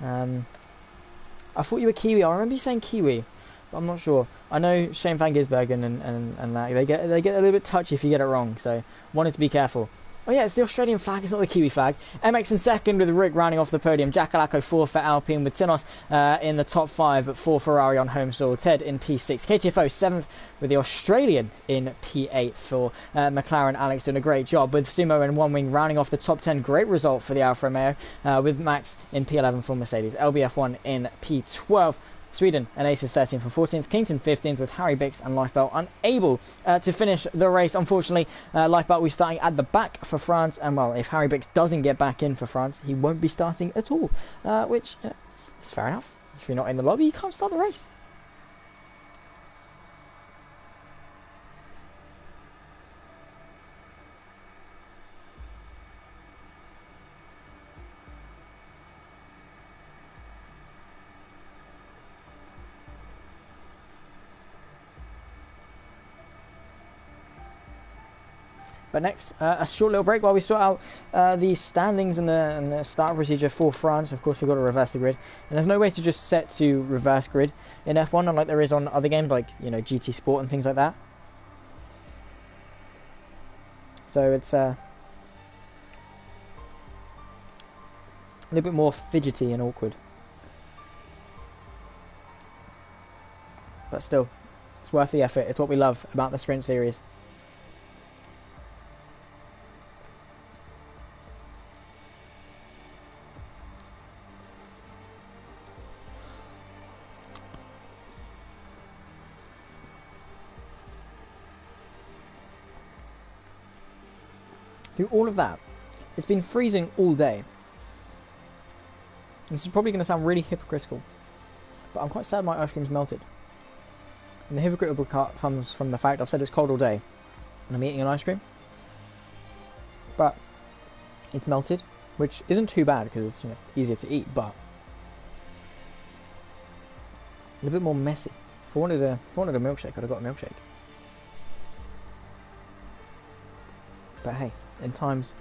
I thought you were Kiwi. I remember you saying Kiwi, but I'm not sure. I know Shane Van Gisbergen and that they get a little bit touchy if you get it wrong, so wanted to be careful. Oh yeah, it's the Australian flag, it's not the Kiwi flag. MX in second with Rick rounding off the podium. Jack Alaco 4 for Alpine with Tinos in the top 5 for Ferrari on home soil. Ted in P6. KTFO 7th with the Australian in P8 for McLaren. Alex doing a great job with Sumo and One Wing rounding off the top 10. Great result for the Alfa Romeo with Max in P11 for Mercedes. LBF1 in P12. Sweden and Aces 13th and 14th, Kington 15th with Harry Bix and Lifebelt unable to finish the race. Unfortunately, Lifebelt will be starting at the back for France, and well, if Harry Bix doesn't get back in for France, he won't be starting at all, which it's fair enough. If you're not in the lobby, you can't start the race. But next, a short little break while we sort out the standings and the start procedure for France. Of course, we've got to reverse the grid, and there's no way to just set to reverse grid in F1, unlike there is on other games like GT Sport and things like that. So it's a little bit more fidgety and awkward, but still, it's worth the effort. It's what we love about the sprint series. Through all of that, it's been freezing all day. This is probably going to sound really hypocritical, but I'm quite sad my ice cream's melted. And the hypocritical part comes from the fact I've said it's cold all day, and I'm eating an ice cream. But it's melted, which isn't too bad because it's easier to eat, but a little bit more messy. If I wanted a milkshake, I'd have got a milkshake. But hey, in times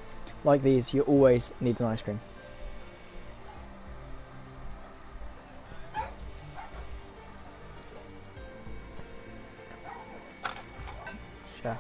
like these, you always need an ice cream. Sure.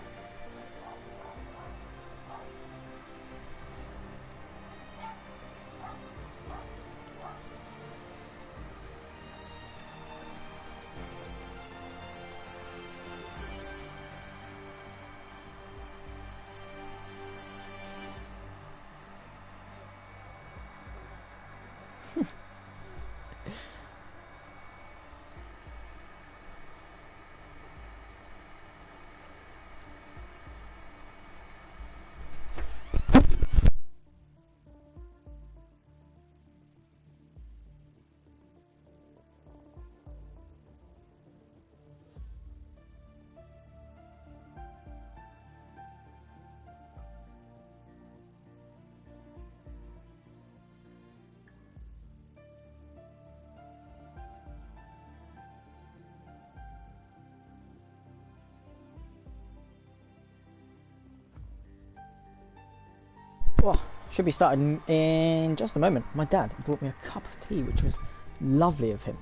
Well, should be starting in just a moment. My dad brought me a cup of tea, which was lovely of him.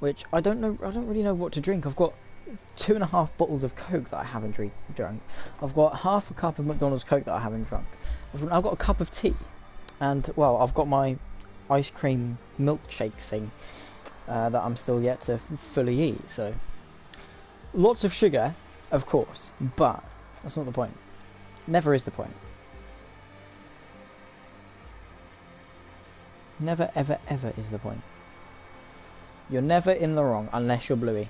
Which I don't really know what to drink. I've got 2.5 bottles of Coke that I haven't drunk. I've got half a cup of McDonald's Coke that I haven't drunk. I've got a cup of tea, and well, I've got my ice cream milkshake thing that I'm still yet to fully eat. So lots of sugar, of course, but that's not the point. Never is the point. Never, ever, ever is the point. You're never in the wrong unless you're Bluey.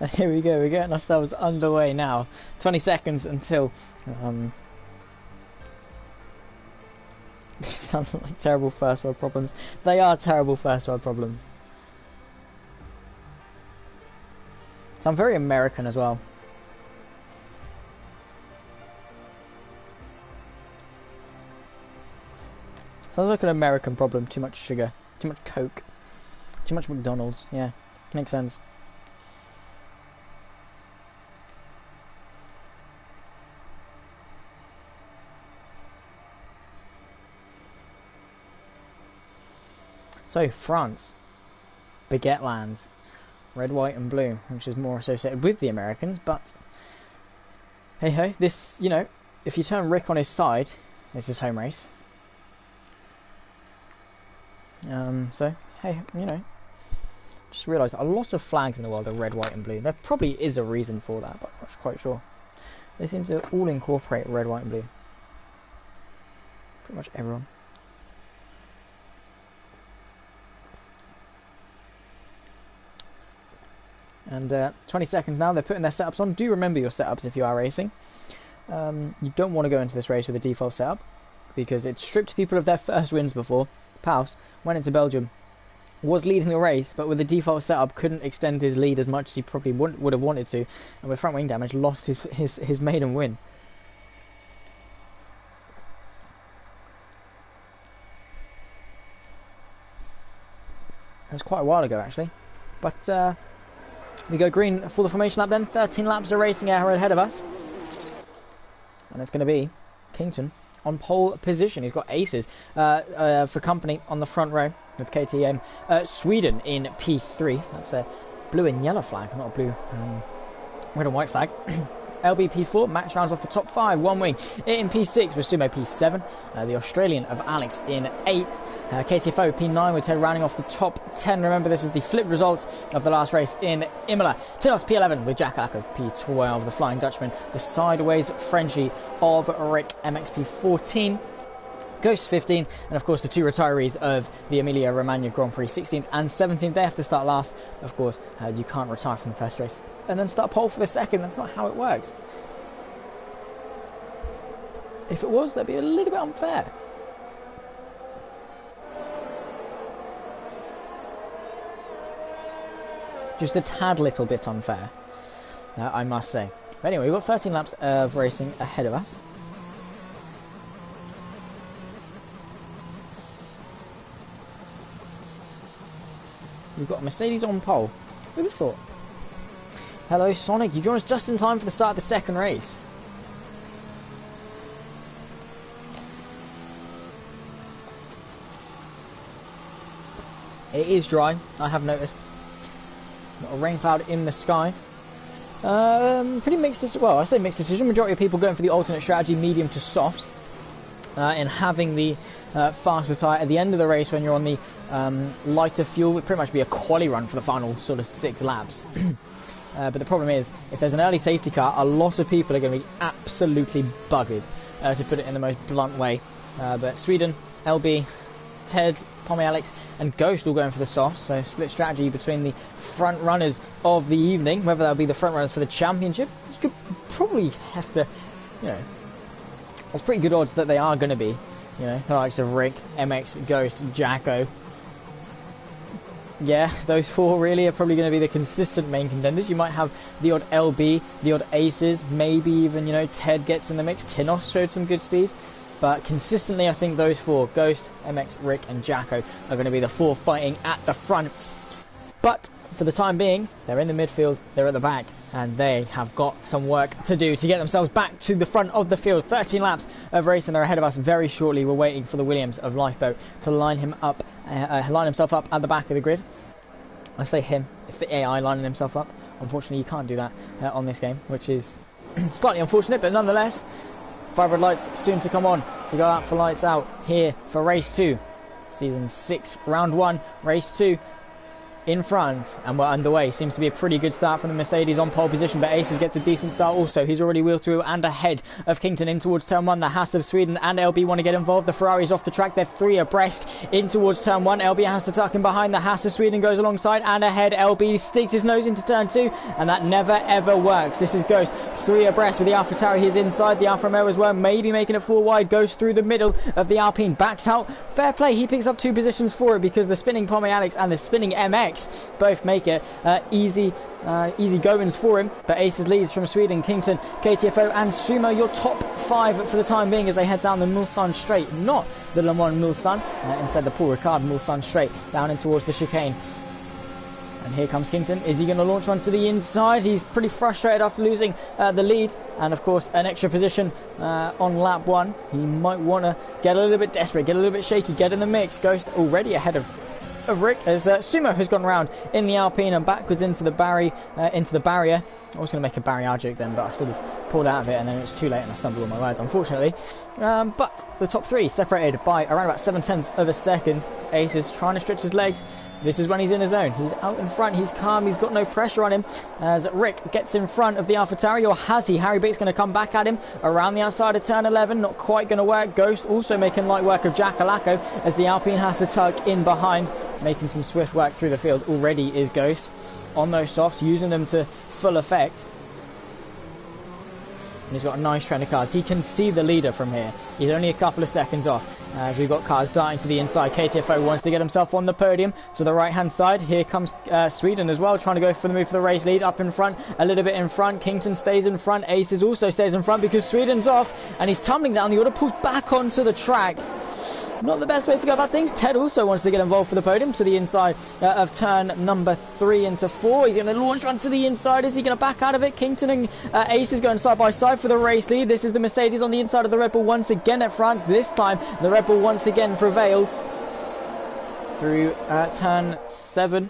And here we go, we're getting ourselves underway now. 20 seconds until sound like terrible first world problems. They are terrible first world problems. So I'm very American as well. Sounds like an American problem. Too much sugar, too much Coke, too much McDonald's. Yeah, makes sense. So, France, Baguette Land, red, white and blue, which is more associated with the Americans, but hey ho, this, you know, if you turn Rick on his side, it's his home race. So, hey, you know, just realised a lot of flags in the world are red, white and blue. There probably is a reason for that, but I'm not quite sure. They seem to all incorporate red, white and blue. Pretty much everyone. And 20 seconds now, they're putting their setups on. Do remember your setups if you are racing. You don't want to go into this race with a default setup, because it stripped people of their first wins before. Paus went into Belgium, was leading the race, but with the default setup couldn't extend his lead as much as he probably would have wanted to, and with front wing damage lost his maiden win. It was quite a while ago actually, but we go green for the formation lap then. 13 laps of racing ahead of us, and it's going to be Kington on pole position. He's got aces for company on the front row with KTM. Sweden in P3. That's a blue and yellow flag, not a blue red and white flag. LB P4, Max rounds off the top 5, one wing. In P6 with Sumo P7, the Australian of Alex in 8th. KTFO P9 with Ted rounding off the top 10. Remember, this is the flipped result of the last race in Imola. Tinos P11 with Jack Acker P12, the Flying Dutchman. The sideways Frenchie of Rick MX P14. Ghost 15, and of course the two retirees of the Emilia Romagna Grand Prix, 16th and 17th. They have to start last. Of course, you can't retire from the first race and then start pole for the second. That's not how it works. If it was, that'd be a little bit unfair. Just a tad little bit unfair, I must say. But anyway, we've got 13 laps of racing ahead of us. We've got a Mercedes on pole. Who'd have thought? Hello Sonic, you joined us just in time for the start of the second race. It is dry, I have noticed. Got a rain cloud in the sky. Pretty mixed decision. Well, I say mixed decision. Majority of people going for the alternate strategy, medium to soft. In having the faster tyre at the end of the race when you're on the lighter fuel. It would pretty much be a quali run for the final sort of 6 laps. But the problem is, if there's an early safety car, a lot of people are going to be absolutely buggered, to put it in the most blunt way. But Sweden, LB, Ted, Pommy Alex and Ghost all going for the softs, so split strategy between the front runners of the evening. Whether that'll be the front runners for the championship, you could probably have to, you know, there's pretty good odds that they are going to be, you know, the likes of Rick, MX, Ghost, Jacko. Yeah, those 4 really are probably going to be the consistent main contenders. You might have the odd LB, the odd Aces, maybe even, you know, Ted gets in the mix. Tinos showed some good speed. But consistently, I think those 4, Ghost, MX, Rick and Jacko, are going to be the 4 fighting at the front. But for the time being, they're in the midfield, they're at the back, and they have got some work to do to get themselves back to the front of the field. 13 laps of racing are ahead of us very shortly. We're waiting for the Williams of Lifeboat to line himself up at the back of the grid. I say him, it's the AI lining himself up. Unfortunately, you can't do that on this game, which is slightly unfortunate, but nonetheless, 5 red lights soon to come on to go out for lights out here for race 2. Season 6, round 1, race 2. in front, and we're underway. Seems to be a pretty good start from the Mercedes on pole position, but Aces gets a decent start also. He's already wheel to wheel and ahead of Kington in towards turn 1. The Haas of Sweden and LB want to get involved. The Ferrari's off the track. They're 3 abreast in towards turn 1. LB has to tuck in behind. The Haas of Sweden goes alongside and ahead. LB sticks his nose into turn 2, and that never ever works. This is Ghost 3 abreast with the AlphaTauri. He's inside the Alfa Romeo as well, maybe making it 4 wide. Goes through the middle of the Alpine, backs out. Fair play, he picks up 2 positions for it because the spinning Pommy Alex and the spinning MX both make it easy goings for him. But Aces leads from Sweden, Kington, KTFO and Sumo, your top 5 for the time being as they head down the Mulsanne straight, not the Le Mans Mulsanne, instead the Paul Ricard Mulsanne straight down in towards the chicane. And here comes Kington. Is he going to launch one to the inside? He's pretty frustrated after losing the lead. And of course, an extra position on lap 1. He might want to get a little bit desperate, get a little bit shaky, get in the mix. Ghost already ahead of Rick as Sumo has gone round in the Alpine and backwards into the barrier. I was going to make a barrier joke then, but I sort of pulled out of it and then it was too late and I stumbled on my words, unfortunately. But the top 3 separated by around about 7/10 of a second. Ace is trying to stretch his legs. This is when he's in his zone. He's out in front. He's calm. He's got no pressure on him. As Rick gets in front of the AlphaTauri, or has he? Harry Bick's going to come back at him around the outside of turn 11. Not quite going to work. Ghost also making light work of Jack Alaco as the Alpine has to tuck in behind, making some swift work through the field. Already is Ghost on those softs, using them to full effect. And he's got a nice trend of cars. He can see the leader from here. He's only a couple of seconds off as we've got cars darting to the inside. KTFO wants to get himself on the podium to the right hand side. Here comes Sweden as well, trying to go for the move for the race lead. Up in front, a little bit in front. Kington stays in front. Aces also stays in front because Sweden's off and he's tumbling down the order, pulls back onto the track. Not the best way to go about things. Ted also wants to get involved for the podium to the inside of turn number 3 into 4. He's going to launch one to the inside. Is he going to back out of it? Kington and Ace is going side by side for the race lead. This is the Mercedes on the inside of the Red Bull once again at France. This time the Red Bull once again prevails through turn 7.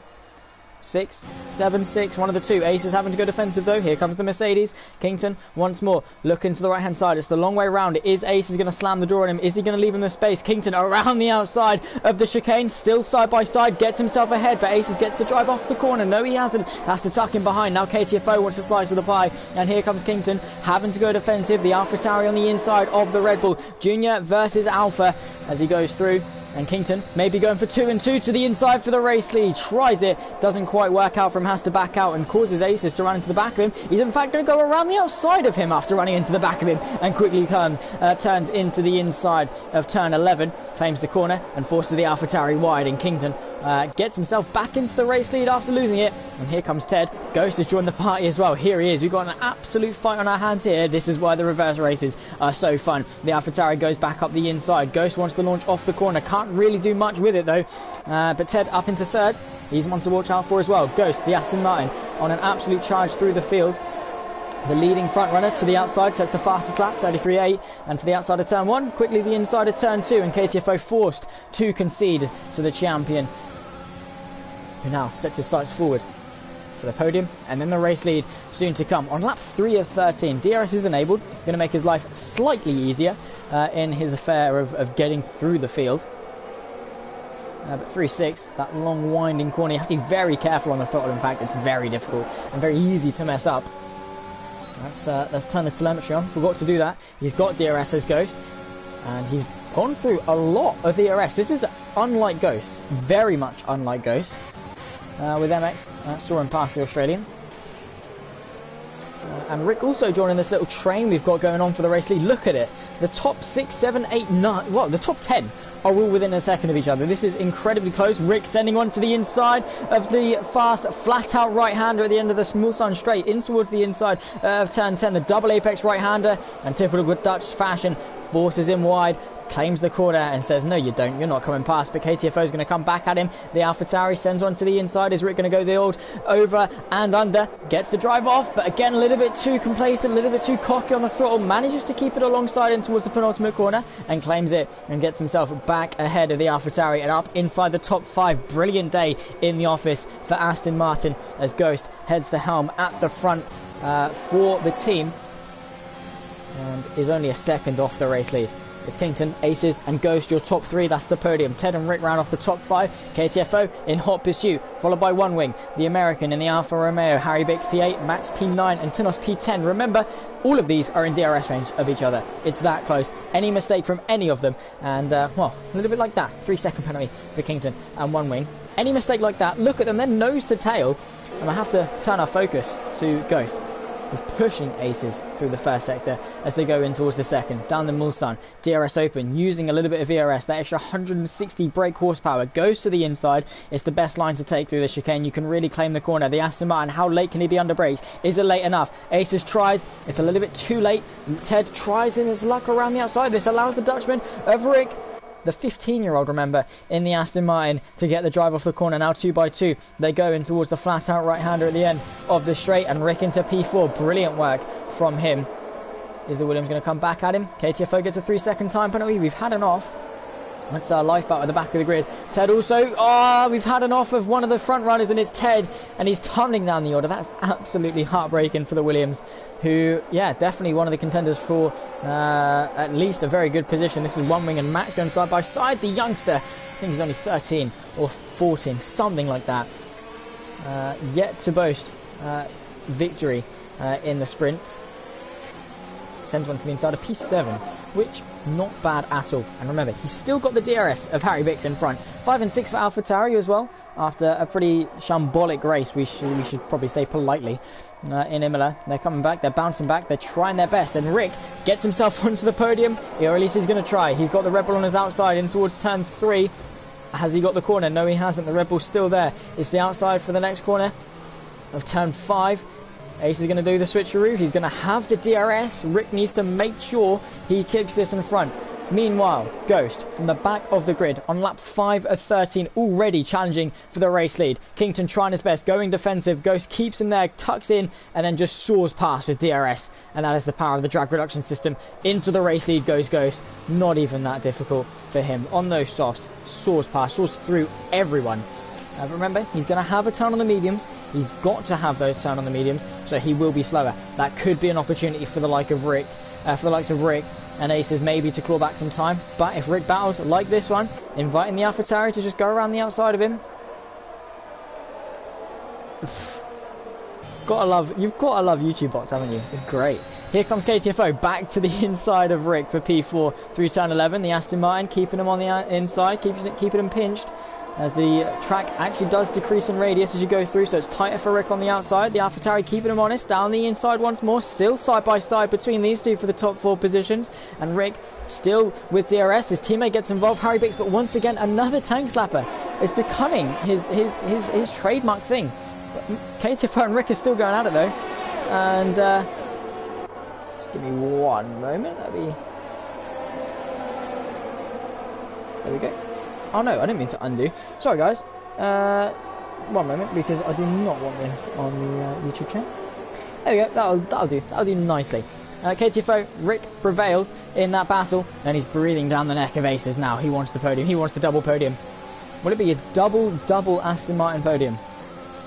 6, 7, 6, one of the 2. Ace is having to go defensive though. Here comes the Mercedes. Kington once more looking to the right hand side. It's the long way round. It is Ace is going to slam the door on him. Is he going to leave him the space? Kington around the outside of the chicane, still side by side, gets himself ahead, but Aces gets the drive off the corner. No, he hasn't. Has to tuck in behind. Now KTFO wants a slice of the pie, and here comes Kington having to go defensive. The AlphaTauri on the inside of the Red Bull. Junior versus Alpha as he goes through. And Kington maybe going for 2 and 2 to the inside for the race lead. Tries it, doesn't quite work out from, has to back out and causes Aces to run into the back of him. He's in fact going to go around the outside of him after running into the back of him and quickly turns into the inside of turn 11. Claims the corner and forces the AlphaTauri wide, and Kington gets himself back into the race lead after losing it. And here comes Ted. Ghost has joined the party as well. Here he is. We've got an absolute fight on our hands here. This is why the reverse races are so fun. The AlphaTauri goes back up the inside. Ghost wants to launch off the corner. Can't really do much with it though. But Ted up into 3rd. He's one to watch out for as well. Ghost, the Aston Martin, on an absolute charge through the field. The leading front runner to the outside sets the fastest lap, 33.8, and to the outside of turn 1, quickly the inside of turn 2, and KTFO forced to concede to the champion, who now sets his sights forward for the podium, and then the race lead soon to come. On lap 3 of 13, DRS is enabled, going to make his life slightly easier in his affair of getting through the field. But 3.6, that long winding corner, you have to be very careful on the throttle. In fact, it's very difficult and very easy to mess up. Let's turn the telemetry on. Forgot to do that. He's got DRS as Ghost, and he's gone through a lot of DRS. This is unlike Ghost, very much unlike Ghost. With MX, saw him past the Australian. And Rick also joining this little train we've got going on for the race lead. Look at it. The top 6, 7, 8, 9, well, the top 10 are all within a second of each other. This is incredibly close. Rick sending one to the inside of the fast, flat-out right-hander at the end of the Mulsanne straight, in towards the inside of turn 10. The double apex right-hander, and typical good Dutch fashion, forces him wide, claims the corner and says, no you don't, you're not coming past. But KTFO is going to come back at him. The AlphaTauri sends one to the inside. Is Rick going to go the old over and under? Gets the drive off, but again a little bit too complacent, a little bit too cocky on the throttle. Manages to keep it alongside and towards the penultimate corner and claims it and gets himself back ahead of the AlphaTauri and up inside the top 5. Brilliant day in the office for Aston Martin as Ghost heads the helm at the front for the team and is only a second off the race lead. It's Kington, Aces and Ghost, your top 3. That's the podium. Ted and Rick round off the top 5. KTFO in hot pursuit, followed by One Wing, the American in the Alfa Romeo, Harry Bix P8, Max P9 and Tinos P10. Remember, all of these are in DRS range of each other. It's that close. Any mistake from any of them, and well, a little bit like that. 3-second penalty for Kington and One Wing. Any mistake like that, look at them, they're nose to tail, and I have to turn our focus to Ghost. He's pushing Aces through the first sector as they go in towards the second. Down the Mulsanne, DRS open, using a little bit of ERS. That extra 160 brake horsepower goes to the inside. It's the best line to take through the chicane. You can really claim the corner. The Aston Martin, how late can he be under brakes? Is it late enough? Aces tries. It's a little bit too late. Ted tries in his luck around the outside. This allows the Dutchman of Rick, the 15-year-old, remember, in the Aston Martin, to get the drive off the corner. Now 2x2. They go in towards the flat-out right-hander at the end of the straight, and Rick into P4. Brilliant work from him. Is the Williams going to come back at him? KTFO gets a 3-second time penalty. We've had an off. That's our lifeboat at the back of the grid. Ted also. Oh, we've had an off of one of the front runners, and it's Ted, and he's tunneling down the order. That's absolutely heartbreaking for the Williams, who, yeah, definitely one of the contenders for at least a very good position. This is One Wing and Max going side by side. The youngster, I think he's only 13 or 14, something like that, yet to boast victory in the sprint. Sends one to the inside of P7, which not bad at all. And remember, he's still got the DRS of Harry Bix in front. 5 and 6 for AlphaTauri as well, after a pretty shambolic race, we should probably say politely, in Imola. They're coming back, they're bouncing back, they're trying their best, and Rick gets himself onto the podium, or at least he's going to try. He's got the Red Bull on his outside in towards turn 3. Has he got the corner? No, he hasn't. The Red Bull's still there. It's the outside for the next corner of turn 5. Ace is going to do the switcheroo. He's going to have the DRS. Rick needs to make sure he keeps this in front. Meanwhile, Ghost from the back of the grid on lap 5 of 13, already challenging for the race lead. Kington trying his best, going defensive. Ghost keeps him there, tucks in, and then just soars past with DRS. And that is the power of the drag reduction system. Into the race lead goes Ghost. Not even that difficult for him. On those softs, soars past, soars through everyone. Remember, he's going to have a turn on the mediums. He's got to have those turn on the mediums, so he will be slower. That could be an opportunity for the likes of Rick and Aces, maybe to claw back some time. But if Rick battles like this one, inviting the AlphaTauri to just go around the outside of him, you've got to love YouTube bots, haven't you? It's great. Here comes KTFO back to the inside of Rick for P4 through turn 11. The Aston Martin keeping him on the inside, keeping him pinched, as the track actually does decrease in radius as you go through, so it's tighter for Rick on the outside. The AlphaTauri keeping him honest, down the inside once more, still side by side between these two for the top 4 positions, and Rick still with DRS. His teammate gets involved, Harry Bix, but once again another tank slapper. It's becoming his trademark thing. But KTFO and Rick are still going at it though, and just give me one moment. There we go. Oh no, I didn't mean to undo. Sorry guys. One moment, because I do not want this on the YouTube channel. There we go. That'll do. That'll do nicely. KTFO, Rick prevails in that battle, and he's breathing down the neck of Aces now. He wants the podium. He wants the double podium. Will it be a double Aston Martin podium?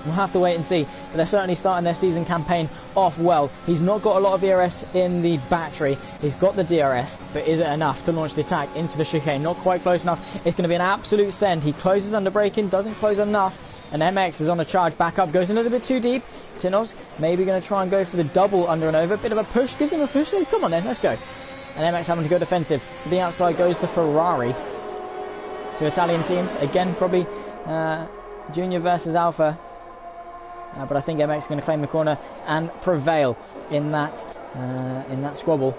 We'll have to wait and see, but they're certainly starting their season campaign off well. He's not got a lot of ERS in the battery. He's got the DRS, but is it enough to launch the attack into the chicane? Not quite close enough. It's going to be an absolute send. He closes under braking, doesn't close enough, and MX is on a charge back up, goes a little bit too deep. Tinos maybe going to try and go for the double under and over. Bit of a push, gives him a push. Oh, come on then, let's go. And MX having to go defensive. To the outside goes the Ferrari. To Italian teams, again probably Junior versus Alpha. But I think MX is going to claim the corner and prevail in that squabble.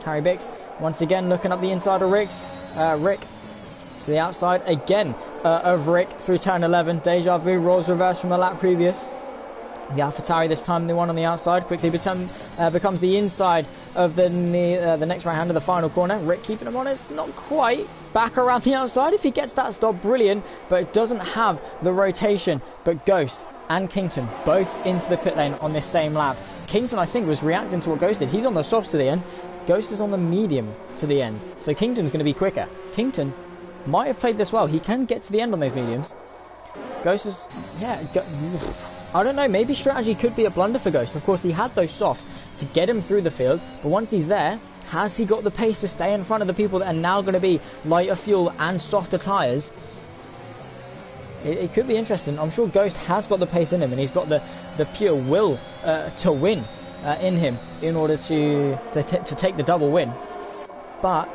Harry Bix once again looking up the inside of Rick to the outside again of Rick through turn 11. Deja vu, rolls reverse from the lap previous. The AlphaTauri this time, the one on the outside, quickly becomes the inside of the next right-hander, the final corner. Rick keeping him honest, not quite. Back around the outside, if he gets that stop, brilliant, but it doesn't have the rotation. But Ghost and Kington both into the pit lane on this same lap. Kington, I think, was reacting to what Ghost did. He's on the softs to the end. Ghost is on the medium to the end. So Kington's going to be quicker. Kington might have played this well. He can get to the end on those mediums. Ghost is, yeah, I don't know, maybe strategy could be a blunder for Ghost. Of course, he had those softs to get him through the field, but once he's there, Has he got the pace to stay in front of the people that are now going to be lighter fuel and softer tyres? It could be interesting. I'm sure Ghost has got the pace in him, and he's got the pure will to win in him in order to take the double win. But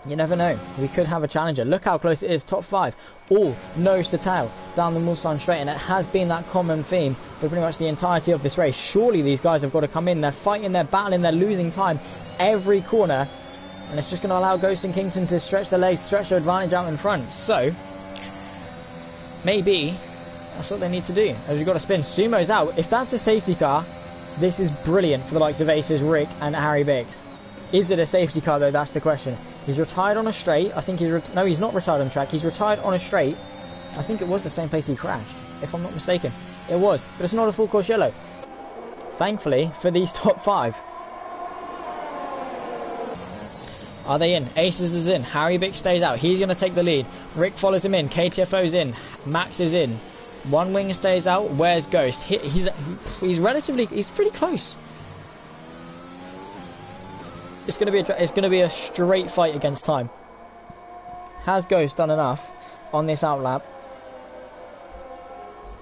you never know. We could have a challenger. Look how close it is. Top 5, all nose to tail down the Mulsanne straight, and it has been that common theme for pretty much the entirety of this race. Surely these guys have got to come in. They're fighting, they're battling, they're losing time every corner, and it's just going to allow Ghost and Kington to stretch their legs, stretch their advantage out in front. So maybe that's what they need to do. As we've got to spin, Sumo's out. If that's a safety car, this is brilliant for the likes of Aces, Rick and Harry Biggs. Is it a safety car though? That's the question. He's retired on a straight. I think no, he's not retired on track. He's retired on a straight. I think it was the same place he crashed, if I'm not mistaken. It was, but it's not a full course yellow. Thankfully for these top 5. Are they in? Aces is in. Harry Biggs stays out. He's going to take the lead. Rick follows him in. KTFO's in. Max is in. One Wing stays out. Where's Ghost? He's pretty close. It's going to be a straight fight against time. Has Ghost done enough on this outlap?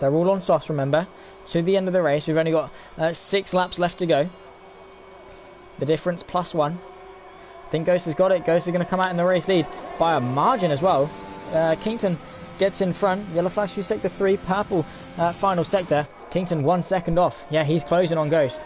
They're all on softs, remember. To the end of the race, we've only got 6 laps left to go. The difference +1. I think Ghost has got it. Ghost is going to come out in the race lead by a margin as well. Kington gets in front. Yellow flash through sector 3. Purple final sector. Kington 1 second off. Yeah, he's closing on Ghost.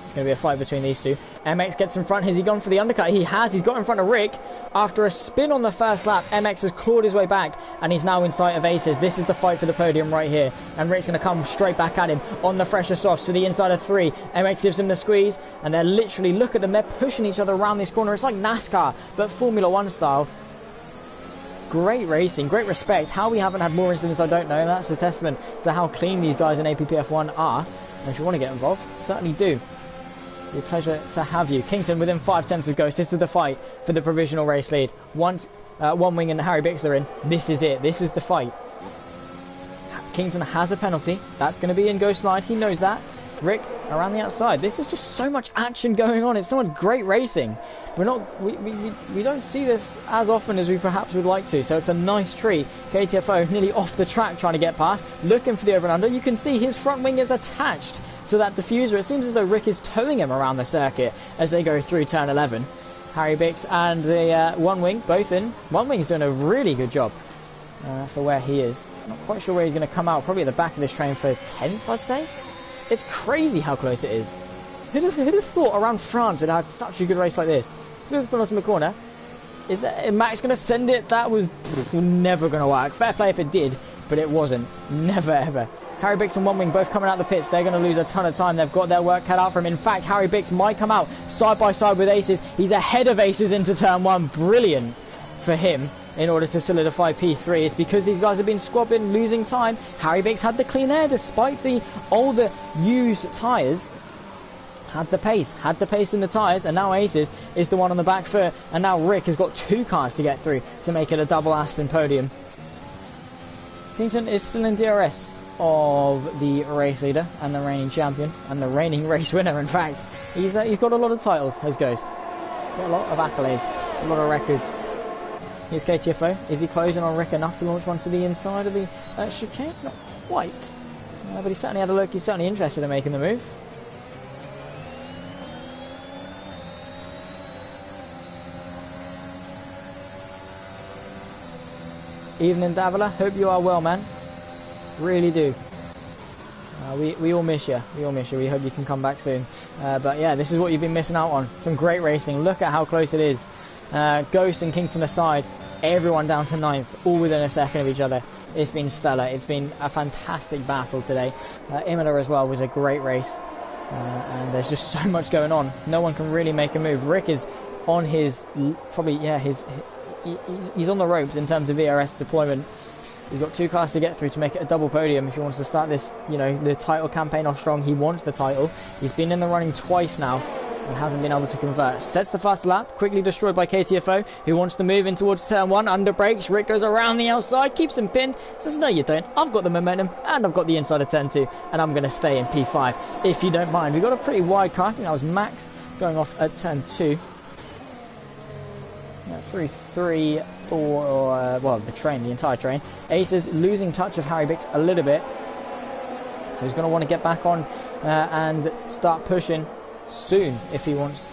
It's going to be a fight between these two. MX gets in front. Has he gone for the undercut? He has. He's got in front of Rick. After a spin on the first lap, MX has clawed his way back, and he's now in sight of Aces. This is the fight for the podium right here. And Rick's going to come straight back at him on the fresher softs to the inside of 3. MX gives him the squeeze, and they're literally, look at them, they're pushing each other around this corner. It's like NASCAR, but Formula 1 style. Great racing, great respect. How we haven't had more incidents, I don't know. That's a testament to how clean these guys in APPF1 are. And if you want to get involved, certainly do. It'll be a pleasure to have you. Kington within 5/10 of Ghost. This is the fight for the provisional race lead. One Wing and Harry Biggs are in. This is it. This is the fight. Kington has a penalty. That's going to be in Ghost's line. He knows that. Rick around the outside. This is just so much action going on. It's so much great racing. We don't see this as often as we perhaps would like to, so it's a nice treat. KTFO nearly off the track trying to get past, looking for the over and under. You can see his front wing is attached to that diffuser. It seems as though Rick is towing him around the circuit as they go through turn 11. Harry Biggs and the One Wing both in. One Wing's doing a really good job for where he is. Not quite sure where he's going to come out. Probably at the back of this train for 10th, I'd say. It's crazy how close it is. Who'd have thought around France would have had such a good race like this? Through the penultimate in the corner. Is Max going to send it? That was never going to work. Fair play if it did, but it wasn't. Never ever. Harry Biggs and One Wing both coming out of the pits. They're going to lose a ton of time. They've got their work cut out for him. In fact, Harry Biggs might come out side by side with Aces. He's ahead of Aces into turn 1. Brilliant for him in order to solidify P3. It's because these guys have been squabbling, losing time. Harry Biggs had the clean air despite the older used tyres. Had the pace in the tyres, and now Aces is the one on the back foot, and now Rick has got 2 cars to get through to make it a double Aston podium. Kington is still in DRS of the race leader and the reigning champion, and the reigning race winner, in fact. He's got a lot of titles, has Ghost. Got a lot of accolades, a lot of records. Here's KTFO. Is he closing on Rick enough to launch one to the inside of the chicane? Not quite. But he certainly had a look. He's certainly interested in making the move. Evening, Davila. Hope you are well, man. Really do. We all miss you. We all miss you. We hope you can come back soon. But yeah, this is what you've been missing out on. Some great racing. Look at how close it is. Ghost and Kington aside, everyone down to 9th, all within a second of each other. It's been stellar. It's been a fantastic battle today. Imola as well was a great race. And there's just so much going on. No one can really make a move. Rick is on his, probably, yeah, he's on the ropes in terms of ERS deployment. He's got 2 cars to get through to make it a double podium if he wants to start this, the title campaign off strong. He wants the title. He's been in the running twice now and hasn't been able to convert. Sets the fast lap, quickly destroyed by KTFO, who wants to move in towards turn 1, under brakes. Rick goes around the outside, keeps him pinned, says, no you don't, I've got the momentum, and I've got the inside of turn 2, and I'm going to stay in P5, if you don't mind. We've got a pretty wide car. I think that was Max going off at turn 2. 3, 3, 4, well, the entire train. Ace is losing touch of Harry Bix a little bit. So he's going to want to get back on and start pushing soon if he wants.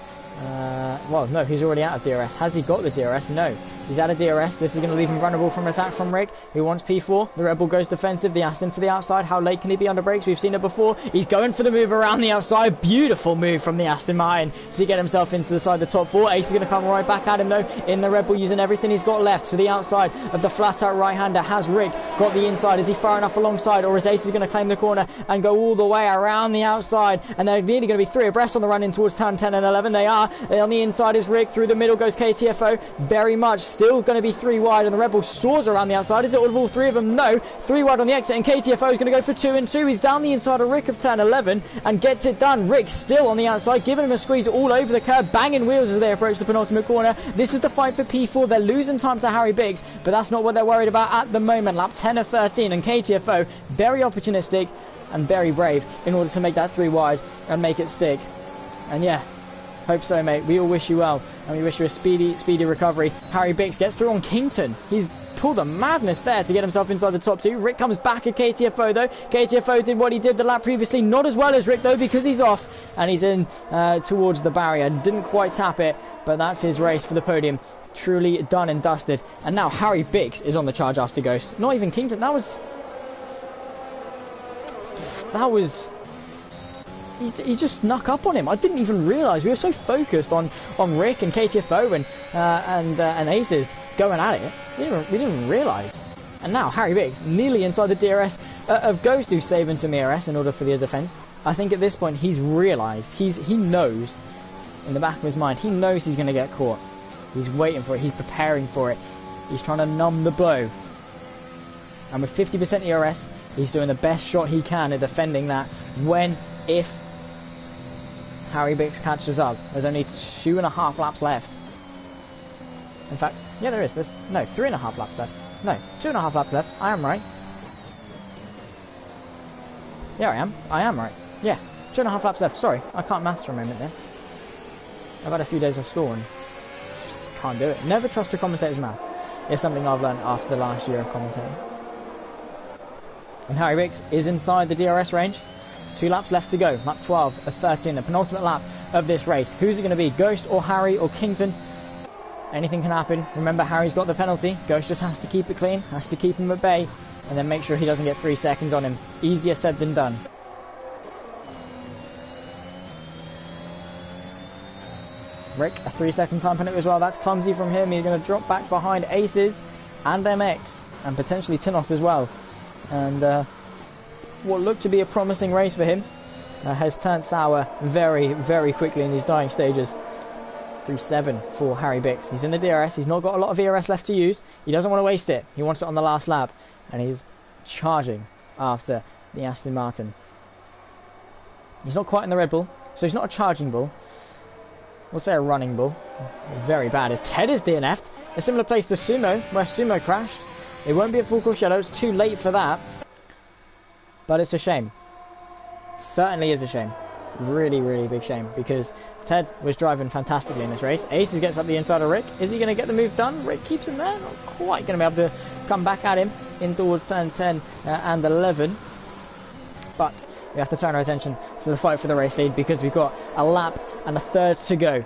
Well, no, he's already out of DRS. Has he got the DRS? No. He's out of DRS. This is going to leave him vulnerable from an attack from Rick, who wants P4. The Red Bull goes defensive. The Aston to the outside. How late can he be under brakes? We've seen it before. He's going for the move around the outside. Beautiful move from the Aston Martin to get himself into the side of the top 4. Ace is going to come right back at him, though, in the Red Bull, using everything he's got left. To the outside of the flat-out right-hander. Has Rick got the inside? Is he far enough alongside? Or is Ace going to claim the corner and go all the way around the outside? And they're nearly going to be 3 abreast on the run in towards turn 10 and 11. They are. On the inside is Rick. Through the middle goes KTFO. Very much still going to be 3 wide, and the Red Bull soars around the outside. Is it all 3 of them? No. 3 wide on the exit, and KTFO is going to go for 2 and 2. He's down the inside of Rick of turn 11 and gets it done. Rick still on the outside, giving him a squeeze all over the curb, banging wheels as they approach the penultimate corner. This is the fight for P4. They're losing time to Harry Biggs, but that's not what they're worried about at the moment. Lap 10 of 13, and KTFO very opportunistic and very brave in order to make that 3 wide and make it stick. And yeah, hope so, mate. We all wish you well, and we wish you a speedy recovery. Harry Bix gets through on Kington. He's pulled a madness there to get himself inside the top 2. Rick comes back at KTFO, though. KTFO did what he did the lap previously. Not as well as Rick, though, because he's off, and he's in towards the barrier. Didn't quite tap it, but that's his race for the podium. Truly done and dusted. And now Harry Bix is on the charge after Ghost. Not even Kington. That was... He just snuck up on him. I didn't even realise. We were so focused on Rick and KTFO and Aces going at it. We didn't realise. And now Harry Biggs nearly inside the DRS of Ghost, who's saving some ERS in order for the defence. I think at this point he's realised. He knows in the back of his mind. He knows he's going to get caught. He's waiting for it. He's preparing for it. He's trying to numb the blow. And with 50% ERS, he's doing the best shot he can at defending that if Harry Bix catches up. There's only 2.5 laps left. In fact, yeah, there is. There's 3.5 laps left. No, 2.5 laps left. I am right. Yeah, I am right. Yeah, 2.5 laps left. Sorry, I can't maths for a moment there. I've had a few days off school and just can't do it. Never trust a commentator's maths. It's something I've learned after the last year of commentating. And Harry Bix is inside the DRS range. 2 laps left to go. Lap 12 of 13, the penultimate lap of this race. Who's it going to be? Ghost or Harry or Kington? Anything can happen. Remember, Harry's got the penalty. Ghost just has to keep it clean, has to keep him at bay, and then make sure he doesn't get 3 seconds on him. Easier said than done. Rick, a 3-second time penalty as well. That's clumsy from him. He's going to drop back behind Aces and MX, and potentially Tinos as well. And what looked to be a promising race for him has turned sour very, very quickly in these dying stages. 3-7 for Harry Bix. He's in the DRS. He's not got a lot of ERS left to use. He doesn't want to waste it. He wants it on the last lap. And he's charging after the Aston Martin. He's not quite in the Red Bull, so he's not a charging bull. We'll say a running bull. Very bad. As Ted is DNF'd. A similar place to Sumo, where Sumo crashed. It won't be a full course shadow. It's too late for that. But it's a shame. It certainly is a shame. Really, really big shame. Because Ted was driving fantastically in this race. Aces gets up the inside of Rick. Is he going to get the move done? Rick keeps him there. Not quite going to be able to come back at him in towards turn 10 and 11. But we have to turn our attention to the fight for the race lead, because we've got a lap and a third to go.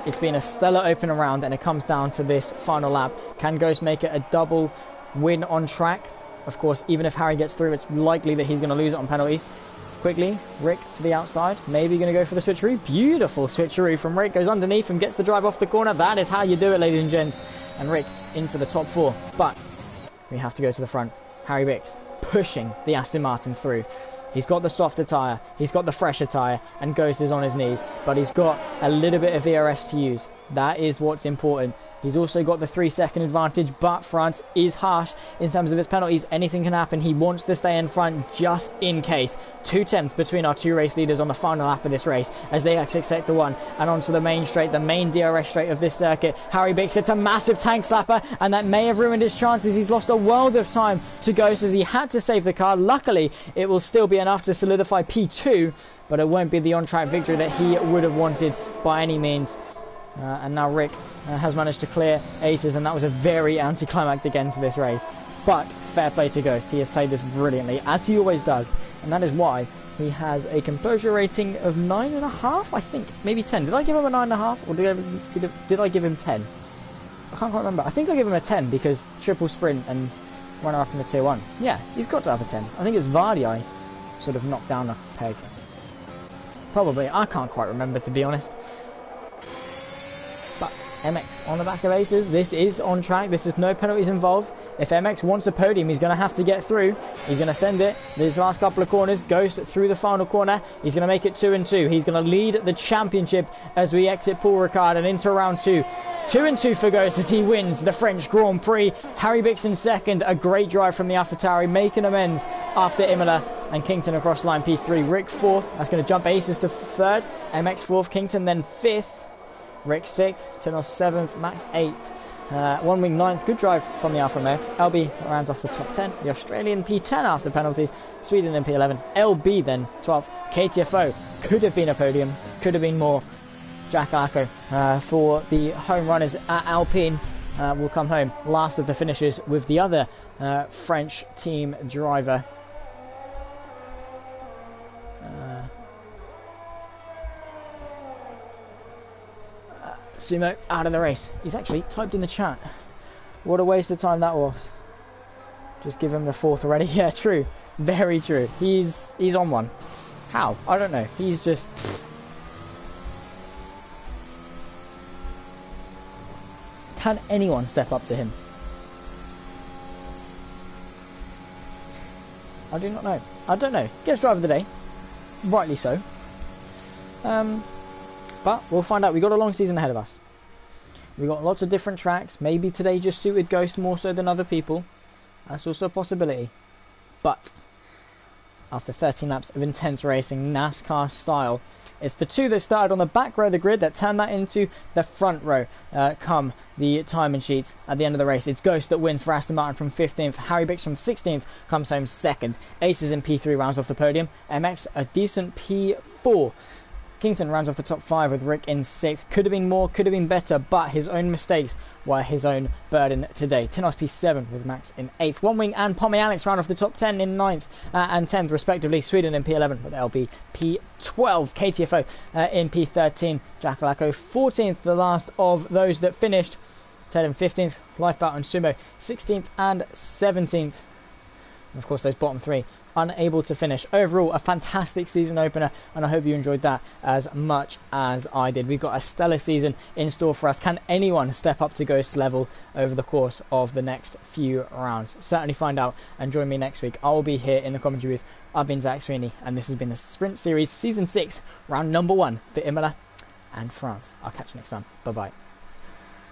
It's been a stellar opening round, and it comes down to this final lap. Can Ghost make it a double win on track? Of course, even if Harry gets through, it's likely that he's going to lose it on penalties. Quickly, Rick to the outside. Maybe going to go for the switcheroo. Beautiful switcheroo from Rick. Goes underneath and gets the drive off the corner. That is how you do it, ladies and gents. And Rick into the top 4. But we have to go to the front. Harry Bix pushing the Aston Martin through. He's got the softer tyre. He's got the fresher tyre. And Ghost is on his knees. But he's got a little bit of ERS to use. That is what's important. He's also got the 3-second advantage, but France is harsh in terms of its penalties. Anything can happen. He wants to stay in front just in case. 2/10 between our two race leaders on the final lap of this race as they exit sector 1 and onto the main straight, the main DRS straight of this circuit. Harry Bix gets a massive tank slapper, and that may have ruined his chances. He's lost a world of time to Ghost as he had to save the car. Luckily, it will still be enough to solidify P2, but it won't be the on-track victory that he would have wanted by any means. And now Rick has managed to clear aces, and that was a very anticlimactic end to this race. But fair play to Ghost. He has played this brilliantly, as he always does, and that is why he has a composure rating of 9.5, I think, maybe 10. Did I give him a 9.5, or did I give him 10? I can't quite remember. I think I gave him a 10 because triple sprint and runner up in the tier 1. Yeah, he's got to have a 10. I think it's Vardy I sort of knocked down a peg. Probably. I can't quite remember, to be honest. But MX on the back of aces. This is on track. This is no penalties involved. If MX wants a podium, he's going to have to get through. He's going to send it. These last couple of corners. Goes through the final corner. He's going to make it 2-2. He's going to lead the championship as we exit Paul Ricard and into round 2. 2-2 for Ghost as he wins the French Grand Prix. Harry Bix in second. A great drive from the AlphaTauri, making amends after Imola and Kington across line P3. Rick fourth. That's going to jump aces to third. MX fourth. Kington then fifth. Rick 6th, Tinos 7th, Max 8th, 1 wing 9th, good drive from the Alfa Romeo. LB rounds off the top 10, the Australian P10 after penalties, Sweden in P11, LB then 12th, KTFO could have been a podium, could have been more. Jack Arco for the home runners at Alpine will come home last of the finishers with the other French team driver. Sumo out of the race. He's actually typed in the chat. What a waste of time that was. Just give him the fourth already. Yeah, true. Very true. He's on one. How? I don't know. He's just... Can anyone step up to him? I do not know. I don't know. Gets driver of the day. Rightly so. But we'll find out. We've got a long season ahead of us. We've got lots of different tracks. Maybe today just suited Ghost more so than other people. That's also a possibility. But after 13 laps of intense racing, NASCAR style, it's the two that started on the back row of the grid that turned that into the front row come the timing sheets at the end of the race. It's Ghost that wins for Aston Martin from 15th. Harry Bix from 16th comes home second. Aces in P3 rounds off the podium. MX a decent P4. Kington rounds off the top 5 with Rick in 6th. Could have been more, could have been better, but his own mistakes were his own burden today. Tinos P7 with Max in 8th. One Wing and Pommy Alex round off the top 10 in 9th and 10th respectively. Sweden in P11 with LB P12. KTFO in P13. Jackalacco 14th, the last of those that finished. Ted in 15th. Lifeboat and Sumo 16th and 17th. And of course those bottom 3 unable to finish. Overall a fantastic season opener, and I hope you enjoyed that as much as I did. We've got a stellar season in store for us. Can anyone step up to Ghost's level over the course of the next few rounds? Certainly find out and join me next week. I will be here in the commentary booth. I've been Zach Sweeney and this has been the Sprint Series Season 6 round number 1 for Imola and France. I'll catch you next time. Bye bye.